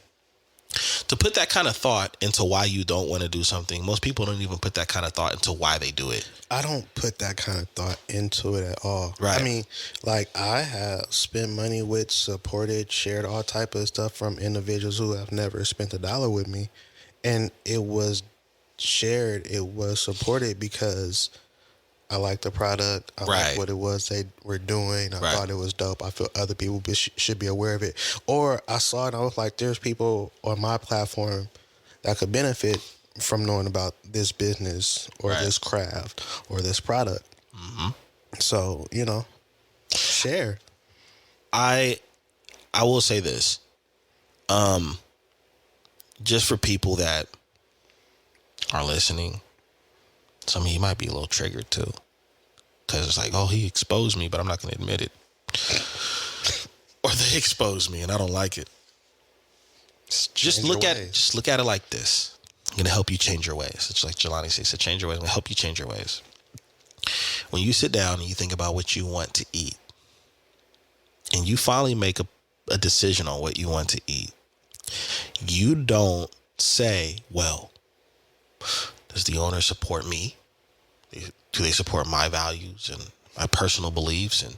kind of thought into why you don't want to do something. Most people don't even put that kind of thought into why they do it. I don't put that kind of thought into it at all. Right. I mean, like, I have spent money with, supported, shared all type of stuff from individuals who have never spent $1 with me. And it was shared, it was supported because I liked the product. I liked what it was they were doing. I thought it was dope. I feel other people should be aware of it. Or I saw it and I was like, there's people on my platform that could benefit from knowing about this business or this craft or this product. Mm-hmm. So, share. I will say this. Just for people that are listening, some of you might be a little triggered too, because it's like, oh, he exposed me, but I'm not going to admit it. Or they exposed me and I don't like it. Just look at it like this. I'm going to help you change your ways. It's like Jelani says, change your ways. I'm going to help you change your ways. When you sit down and you think about what you want to eat, and you finally make a decision on what you want to eat, you don't say, well, does the owner support me? Do they support my values and my personal beliefs? And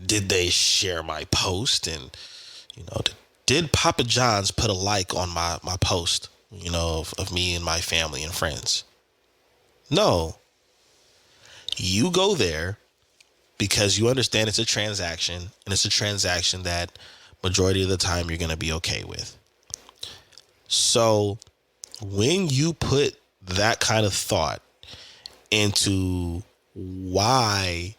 did they share my post? And, did Papa John's put a like on my post, of me and my family and friends? No. You go there because you understand it's a transaction, and it's a transaction that majority of the time you're going to be okay with. So when you put that kind of thought into why,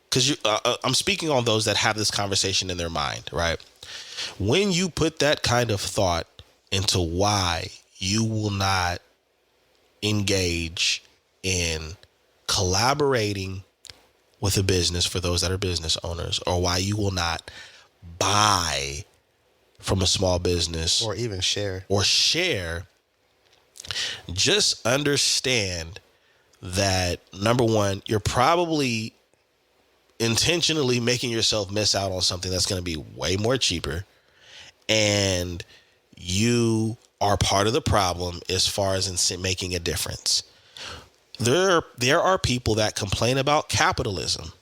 because I'm speaking on those that have this conversation in their mind, right? When you put that kind of thought into why you will not engage in collaborating with a business, for those that are business owners, or why you will not buy from a small business or even share, just understand that, number one, you're probably intentionally making yourself miss out on something that's going to be way more cheaper, and you are part of the problem as far as in making a difference. There are people that complain about capitalism,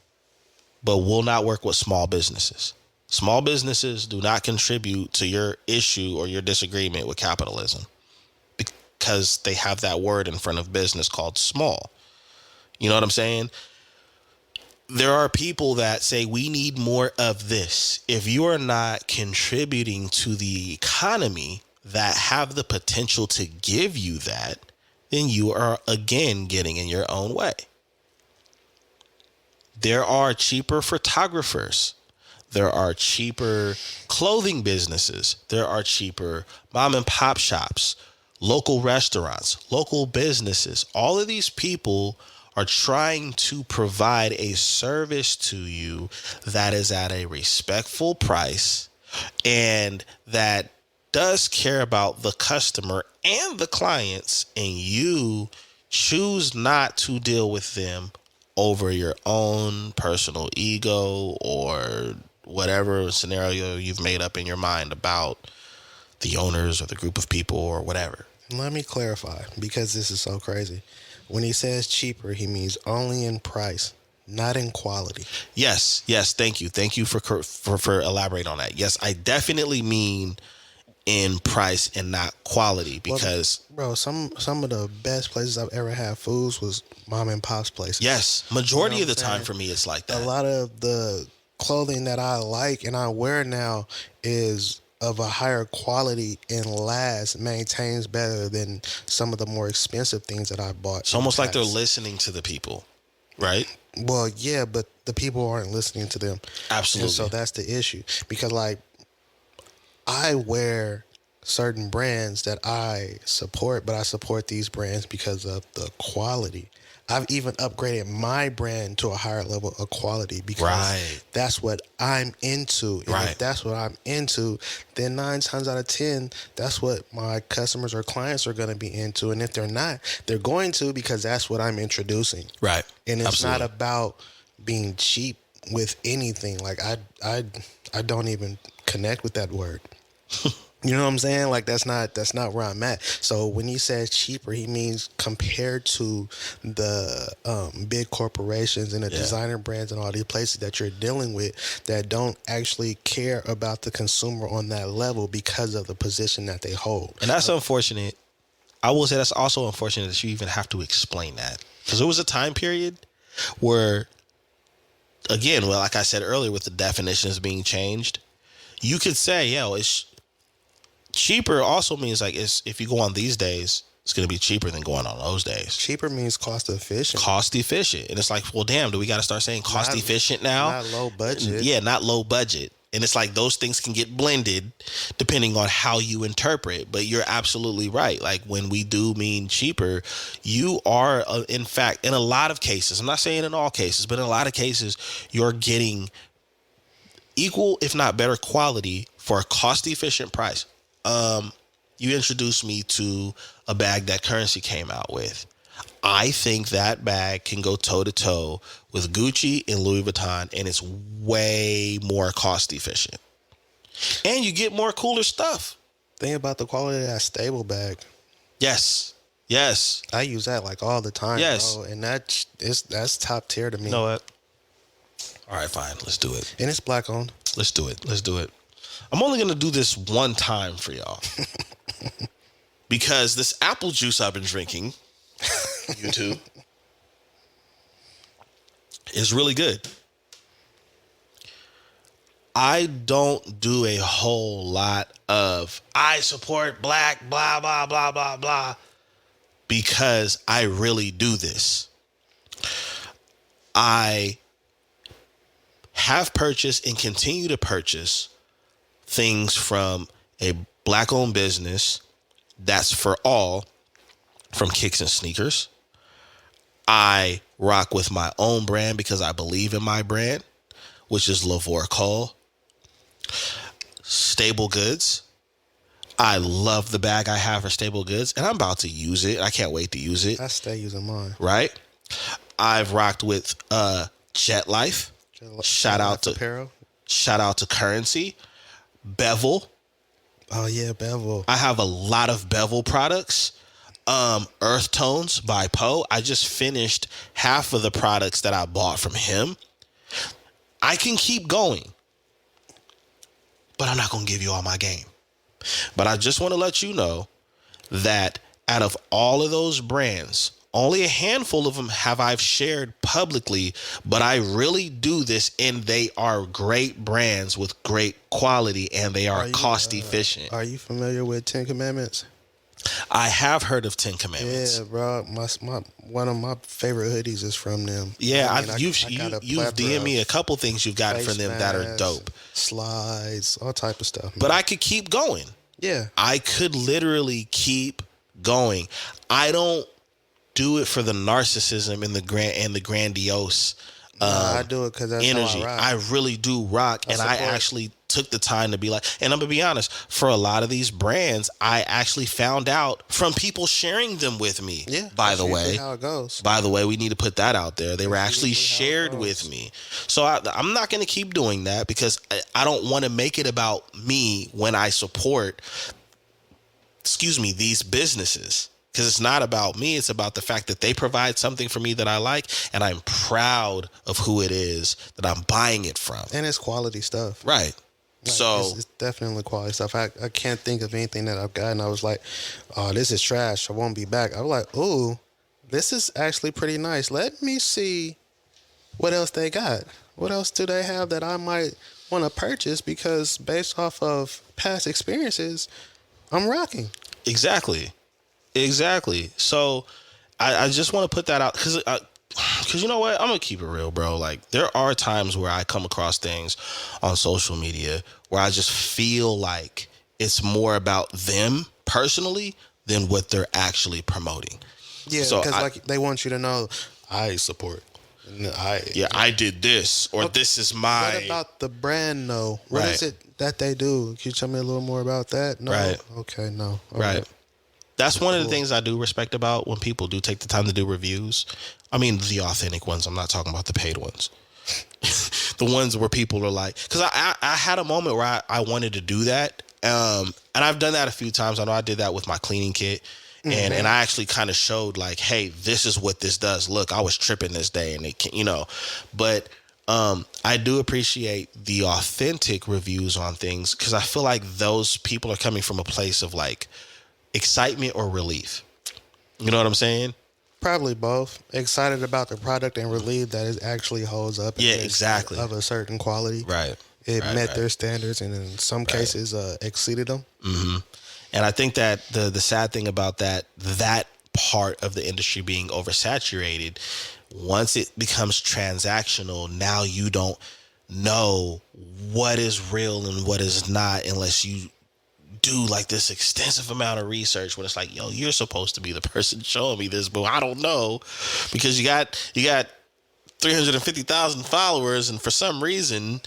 but will not work with small businesses. Small businesses do not contribute to your issue or your disagreement with capitalism, because they have that word in front of business called small. You know what I'm saying? There are people that say we need more of this. If you are not contributing to the economy that have the potential to give you that, then you are again getting in your own way. There are cheaper photographers. There are cheaper clothing businesses. There are cheaper mom and pop shops, local restaurants, local businesses. All of these people are trying to provide a service to you that is at a respectful price and that does care about the customer and the clients, and you choose not to deal with them over your own personal ego or whatever scenario you've made up in your mind about the owners or the group of people or whatever. Let me clarify, because this is so crazy. When he says cheaper, he means only in price, not in quality. Yes, thank you for elaborating on that. Yes, I definitely mean in price and not quality, because some of the best places I've ever had foods was mom and pop's places. yes, majority of the saying? time for me it's like that. A lot of the clothing that I like and I wear now is of a higher quality and lasts, maintains better than some of the more expensive things that I bought. It's almost like they're listening to the people, right? Well, yeah, but the people aren't listening to them. Absolutely. And so that's the issue, because like I wear certain brands that I support, but I support these brands because of the quality. I've even upgraded my brand to a higher level of quality because that's what I'm into. And if that's what I'm into, then 9 times out of 10, that's what my customers or clients are going to be into. And if they're not, they're going to, because that's what I'm introducing. Right. And it's not about being cheap with anything. Like I don't even connect with that word. You know what I'm saying? Like that's not where I'm at. So when he says cheaper, he means compared to the big corporations and the designer brands and all these places that you're dealing with that don't actually care about the consumer on that level because of the position that they hold. And that's unfortunate. I will say that's also unfortunate that you even have to explain that, because there was a time period where, again, well, like I said earlier, with the definitions being changed, you could say, it's cheaper also means like if you go on these days, it's going to be cheaper than going on those days. Cheaper means cost efficient. Cost efficient. And it's like, well, damn, do we got to start saying cost efficient now? Not low budget. Yeah, not low budget. And it's like those things can get blended depending on how you interpret. But you're absolutely right. Like when we do mean cheaper, you are, in fact, in a lot of cases, I'm not saying in all cases, but in a lot of cases, you're getting equal, if not better quality for a cost efficient price. You introduced me to a bag that Currency came out with. I think that bag can go toe to toe with Gucci and Louis Vuitton, and it's way more cost efficient. And you get more cooler stuff. Think about the quality of that Stable bag. Yes. I use that like all the time. Yes. Bro, and that's top tier to me. You know what? All right, fine. Let's do it. And it's black owned. Let's do it. I'm only going to do this one time for y'all. Because this apple juice I've been drinking, YouTube, is really good. I don't do a whole lot of I support black, blah, blah, blah, blah, blah, because I really do this. I have purchased and continue to purchase things from a black-owned business that's for all, from Kicks and Sneakers. I rock with my own brand because I believe in my brand, which is Lavore Cole. Stable Goods. I love the bag I have for Stable Goods, and I'm about to use it. I can't wait to use it. I stay using mine. Right? I've rocked with Jet Life. Shout out to Currency. Bevel. Oh yeah, Bevel. I have a lot of Bevel products. Earth Tones by Poe. I just finished half of the products that I bought from him. I can keep going, but I'm not going to give you all my game. But I just want to let you know that out of all of those brands, only a handful of them have I've shared publicly, but I really do this, and they are great brands with great quality, and they are cost efficient. Are you familiar with 10 Commandments? I have heard of 10 Commandments. Yeah, bro. One of my favorite hoodies is from them. Yeah, you've DM'd me a couple things you've gotten from them that are dope. Slides, all type of stuff. Man. But I could keep going. Yeah. I could literally keep going. I don't do it for the narcissism and the grandiose I do it because that's energy. how I rock. I really do rock, and I support. actually took the time to be like, and I'm gonna be honest, for a lot of these brands, I actually found out from people sharing them with me. Yeah. By that's the usually way, how it goes. by the way, we need to put that out there. They were actually usually how it shared goes. with me. So I'm not going to keep doing that because I don't want to make it about me when I support, these businesses. Because it's not about me. It's about the fact that they provide something for me that I like. And I'm proud of who it is that I'm buying it from. And it's quality stuff. Right. Like, So it's definitely quality stuff. I can't think of anything that I've gotten. I was like, oh, this is trash. I won't be back. I was like, ooh, this is actually pretty nice. Let me see what else they got. What else do they have that I might want to purchase? Because based off of past experiences, I'm rocking. Exactly. So I just want to put that out because you know what? I'm going to keep it real, bro. Like, there are times where I come across things on social media where I just feel like it's more about them personally than what they're actually promoting. Yeah, So because I- like they want you to know I support. I did this, or this is my... What about the brand though? What Right. is it that they do? Can you tell me a little more about that? No. Right. Okay, no. All Right. That's one of the Cool. things I do respect about when people do take the time to do reviews. I mean, the authentic ones. I'm not talking about the paid ones. The ones where people are like, because I had a moment where I wanted to do that. And I've done that a few times. I know I did that with my cleaning kit. And I actually kind of showed like, hey, this is what this does. Look, I was tripping this day, and it can, but I do appreciate the authentic reviews on things because I feel like those people are coming from a place of like excitement or relief. You know what I'm saying? Probably both. Excited about the product and relieved that it actually holds up. Yeah, and is exactly. Of a certain quality. Right. It Right, met right. their standards and in some cases exceeded them. And I think that the sad thing about that part of the industry being oversaturated, once it becomes transactional, now you don't know what is real and what is not unless you do like this extensive amount of research when it's like, yo, you're supposed to be the person showing me this, but I don't know because you got 350,000 followers and for some reason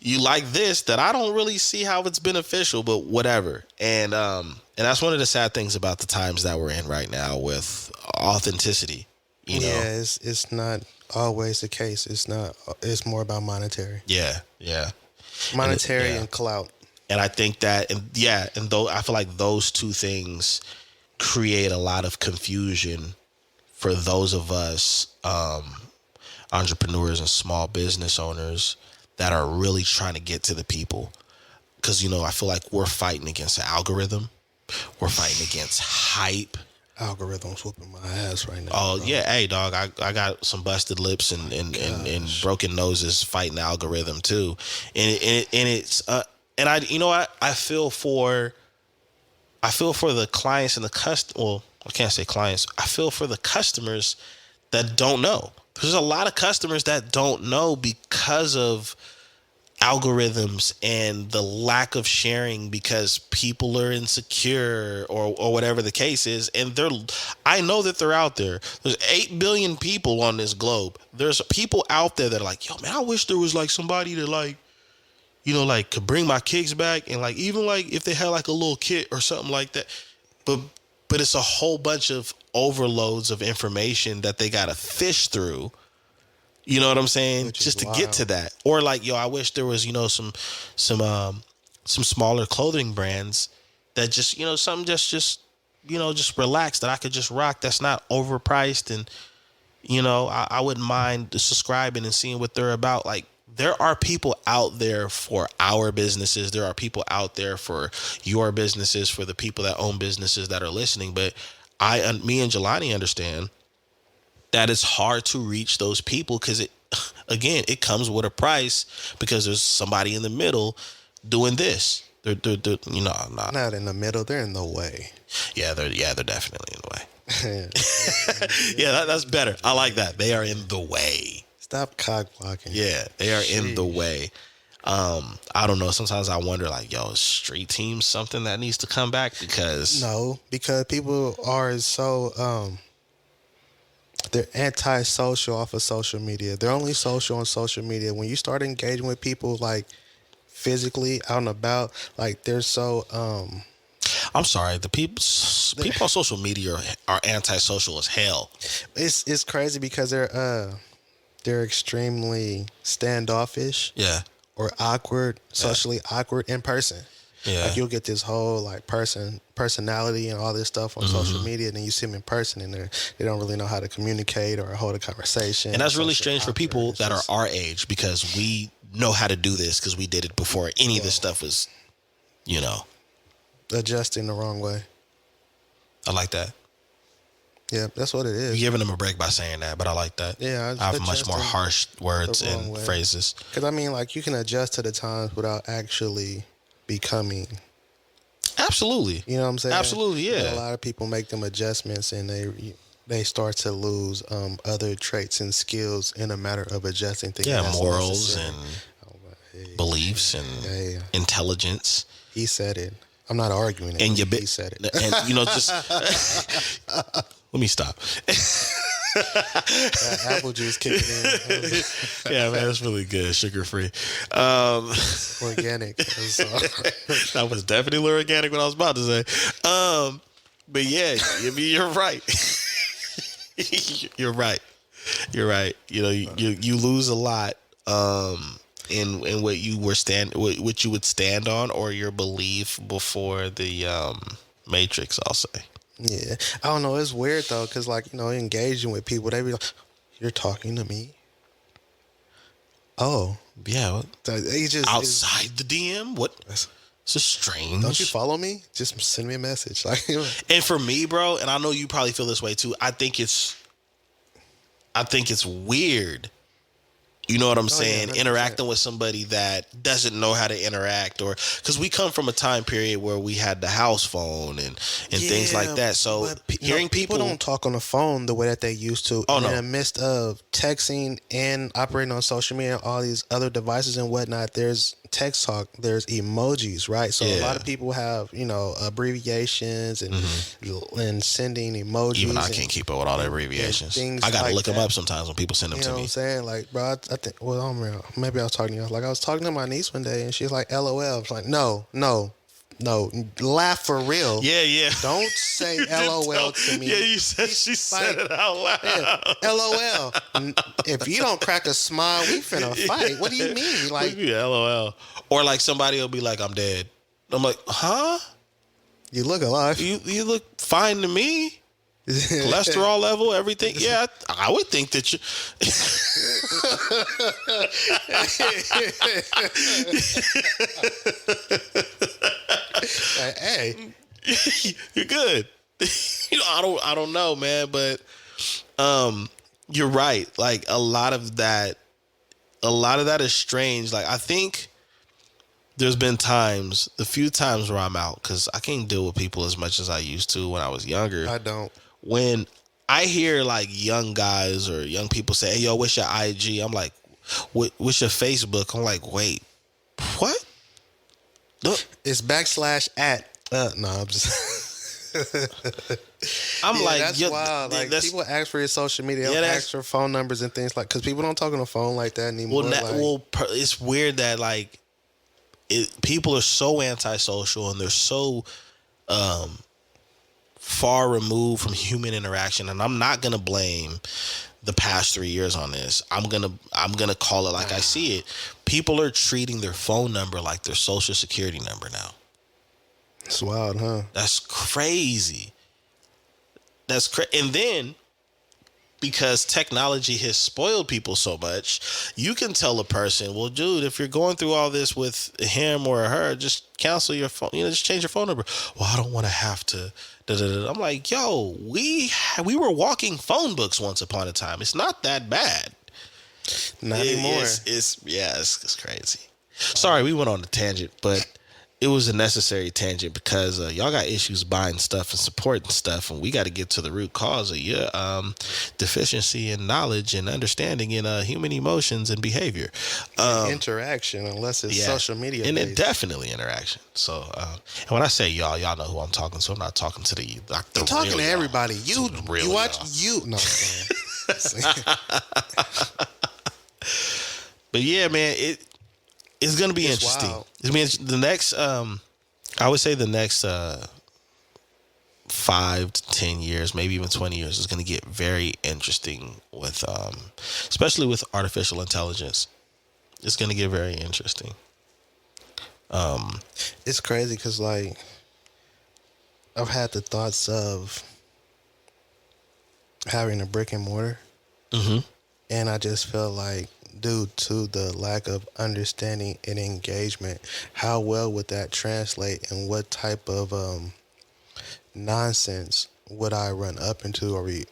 you like this that I don't really see how it's beneficial, but whatever. And that's one of the sad things about the times that we're in right now with authenticity, you know? Yeah, it's not always the case. It's more about monetary. Yeah. Monetary yeah. and clout. And I think that, and though I feel like those two things create a lot of confusion for those of us, entrepreneurs and small business owners that are really trying to get to the people. Because, I feel like we're fighting against the algorithm. We're fighting against hype. Algorithms whooping my ass right now. Oh, bro. yeah. Hey, dog, I got some busted lips and broken noses fighting the algorithm, too. And it's... And I feel for the clients and well, I can't say clients. I feel for the customers that don't know. There's a lot of customers that don't know because of algorithms and the lack of sharing because people are insecure or whatever the case is. And I know that they're out there. There's 8 billion people on this globe. There's people out there that are like, yo, man, I wish there was like somebody that like, could bring my kicks back and like even like if they had like a little kit or something like that. But it's a whole bunch of overloads of information that they gotta fish through. You know what I'm saying? Which is Just to wild. get to that. Or like, yo, I wish there was, some smaller clothing brands that just, something just relax that I could just rock that's not overpriced and I wouldn't mind subscribing and seeing what they're about. Like, there are people out there for our businesses. There are people out there for your businesses, for the people that own businesses that are listening. But me and Jelani understand that it's hard to reach those people because it comes with a price because there's somebody in the middle doing this. They're not. Not in the middle. They're in the way. Yeah, they're definitely in the way. Yeah, that's better. I like that. They are in the way. Stop cock blocking. Yeah, they are in the way. I don't know. Sometimes I wonder, like, yo, is street team something that needs to come back? Because No, because people are so they're anti-social off of social media. They're only social on social media. When you start engaging with people like physically out and about, like they're so I'm sorry. The people on social media are antisocial as hell. it's crazy because they're extremely standoffish. Yeah. Or awkward, socially awkward in person. Yeah. Like you'll get this whole like personality and all this stuff on social media, and then you see them in person, and they don't really know how to communicate or hold a conversation. And that's really strange for people that are our age, because we know how to do this because we did it before any of this stuff was, adjusting the wrong way. I like that. Yeah, that's what it is. You're giving them a break by saying that, but I like that. Yeah, I have much more harsh words and phrases. Because I mean, like you can adjust to the times without actually becoming. Absolutely. You know what I'm saying? Absolutely, yeah. A lot of people make them adjustments, and they start to lose other traits and skills in a matter of adjusting things. Yeah, morals and beliefs and intelligence. He said it. I'm not arguing it. And he said it. And just let me stop. Apple juice kicking in. Yeah, man, that's really good. Sugar free. Organic. That was definitely organic what I was about to say. But yeah, I mean, you're right. You're right. You're right. You lose a lot in what you what you would stand on, or your belief before the Matrix, I'll say. Yeah, I don't know. It's weird though, because engaging with people, they be like, "You're talking to me." Oh, yeah. He just outside the DM. What? It's just strange. Don't you follow me? Just send me a message. Like, and for me, bro, and I know you probably feel this way too. I think it's weird. You know what I'm saying? Yeah, interacting with somebody that doesn't know how to interact, or because we come from a time period where we had the house phone and things like that. So hearing people don't talk on the phone the way that they used to. Oh, in no. the midst of texting and operating on social media and all these other devices and whatnot, there's text talk, there's emojis, right? So a lot of people have, abbreviations and sending emojis. Even I can't keep up with all the abbreviations. I gotta look them up sometimes when people send them to me. You know what I'm saying? Like, bro, I think, well, maybe I was talking to you. Like, I was talking to my niece one day, and she's like, LOL. I was like, no, laugh for real. Yeah. Don't say LOL to me. Yeah, she said it out loud. Yeah, LOL. If you don't crack a smile, we finna fight. What do you mean? Like, LOL. Or like somebody will be like, I'm dead. I'm like, huh? You look alive. You look fine to me. Cholesterol level, everything. Yeah, I would think that you. Hey, you're good. I don't know, man, but you're right. Like a lot of that is strange. Like I think there's been a few times where I'm out because I can't deal with people as much as I used to when I was younger. I don't. When I hear like young guys or young people say, "Hey, yo, what's your IG?" I'm like, "What's your Facebook?" I'm like, "Wait, what?" Look. It's /@ no, I'm just. I'm like, that's wild. Like people ask for your social media, ask for phone numbers and things because people don't talk on the phone like that anymore. It's weird that like people are so antisocial and they're so far removed from human interaction, and I'm not gonna blame the past 3 years on this. I'm gonna call it like I see it. People are treating their phone number like their social security number now. It's wild, huh? That's crazy. And then because technology has spoiled people so much, you can tell a person, well, dude, if you're going through all this with him or her, just cancel your phone, just change your phone number. Well, I don't want to have to. I'm like, yo, we were walking phone books once upon a time. It's not that bad. Not anymore. It's crazy. Sorry, we went on a tangent, but it was a necessary tangent because y'all got issues buying stuff and supporting stuff, and we got to get to the root cause of your deficiency in knowledge and understanding in human emotions and behavior. Interaction, unless it's social media and based. it definitely interaction. So, and when I say y'all know who I'm talking to. I'm not talking to I'm talking to everybody. You watch you. No, But yeah, man, it's gonna be interesting. Wild. I mean, the next, I would say the next 5 to 10 years, maybe even 20 years, is gonna get very interesting with, especially with artificial intelligence. It's gonna get very interesting. It's crazy because, like, I've had the thoughts of having a brick and mortar, and I just feel like, due to the lack of understanding and engagement, how well would that translate, and what type of nonsense would I run up into, or be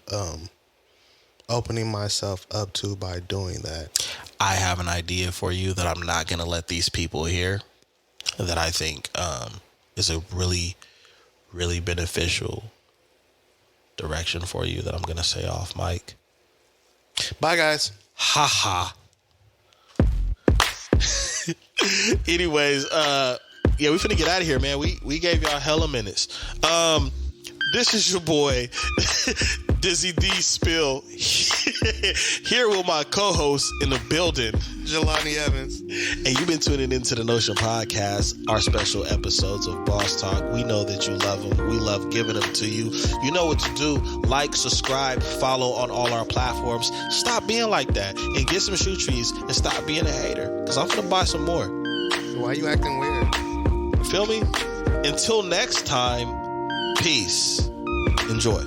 opening myself up to by doing that? I have an idea for you that I'm not gonna let these people hear, that I think is a really, really beneficial direction for you, that I'm gonna say off mic. Bye, guys. Ha ha. Anyways, yeah, we finna get out of here, man. We gave y'all hella minutes. This is your boy Dizzy D Spill here with my co-host in the building, Jelani Evans. and you've been tuning into the Notion Podcast, our special episodes of Boss Talk. We know that you love them. We love giving them to you. You know what to do. Like, subscribe, follow on all our platforms. Stop being like that and get some shoe trees and stop being a hater, because I'm gonna buy some more. Why you acting weird? Feel me? Until next time, peace. Enjoy.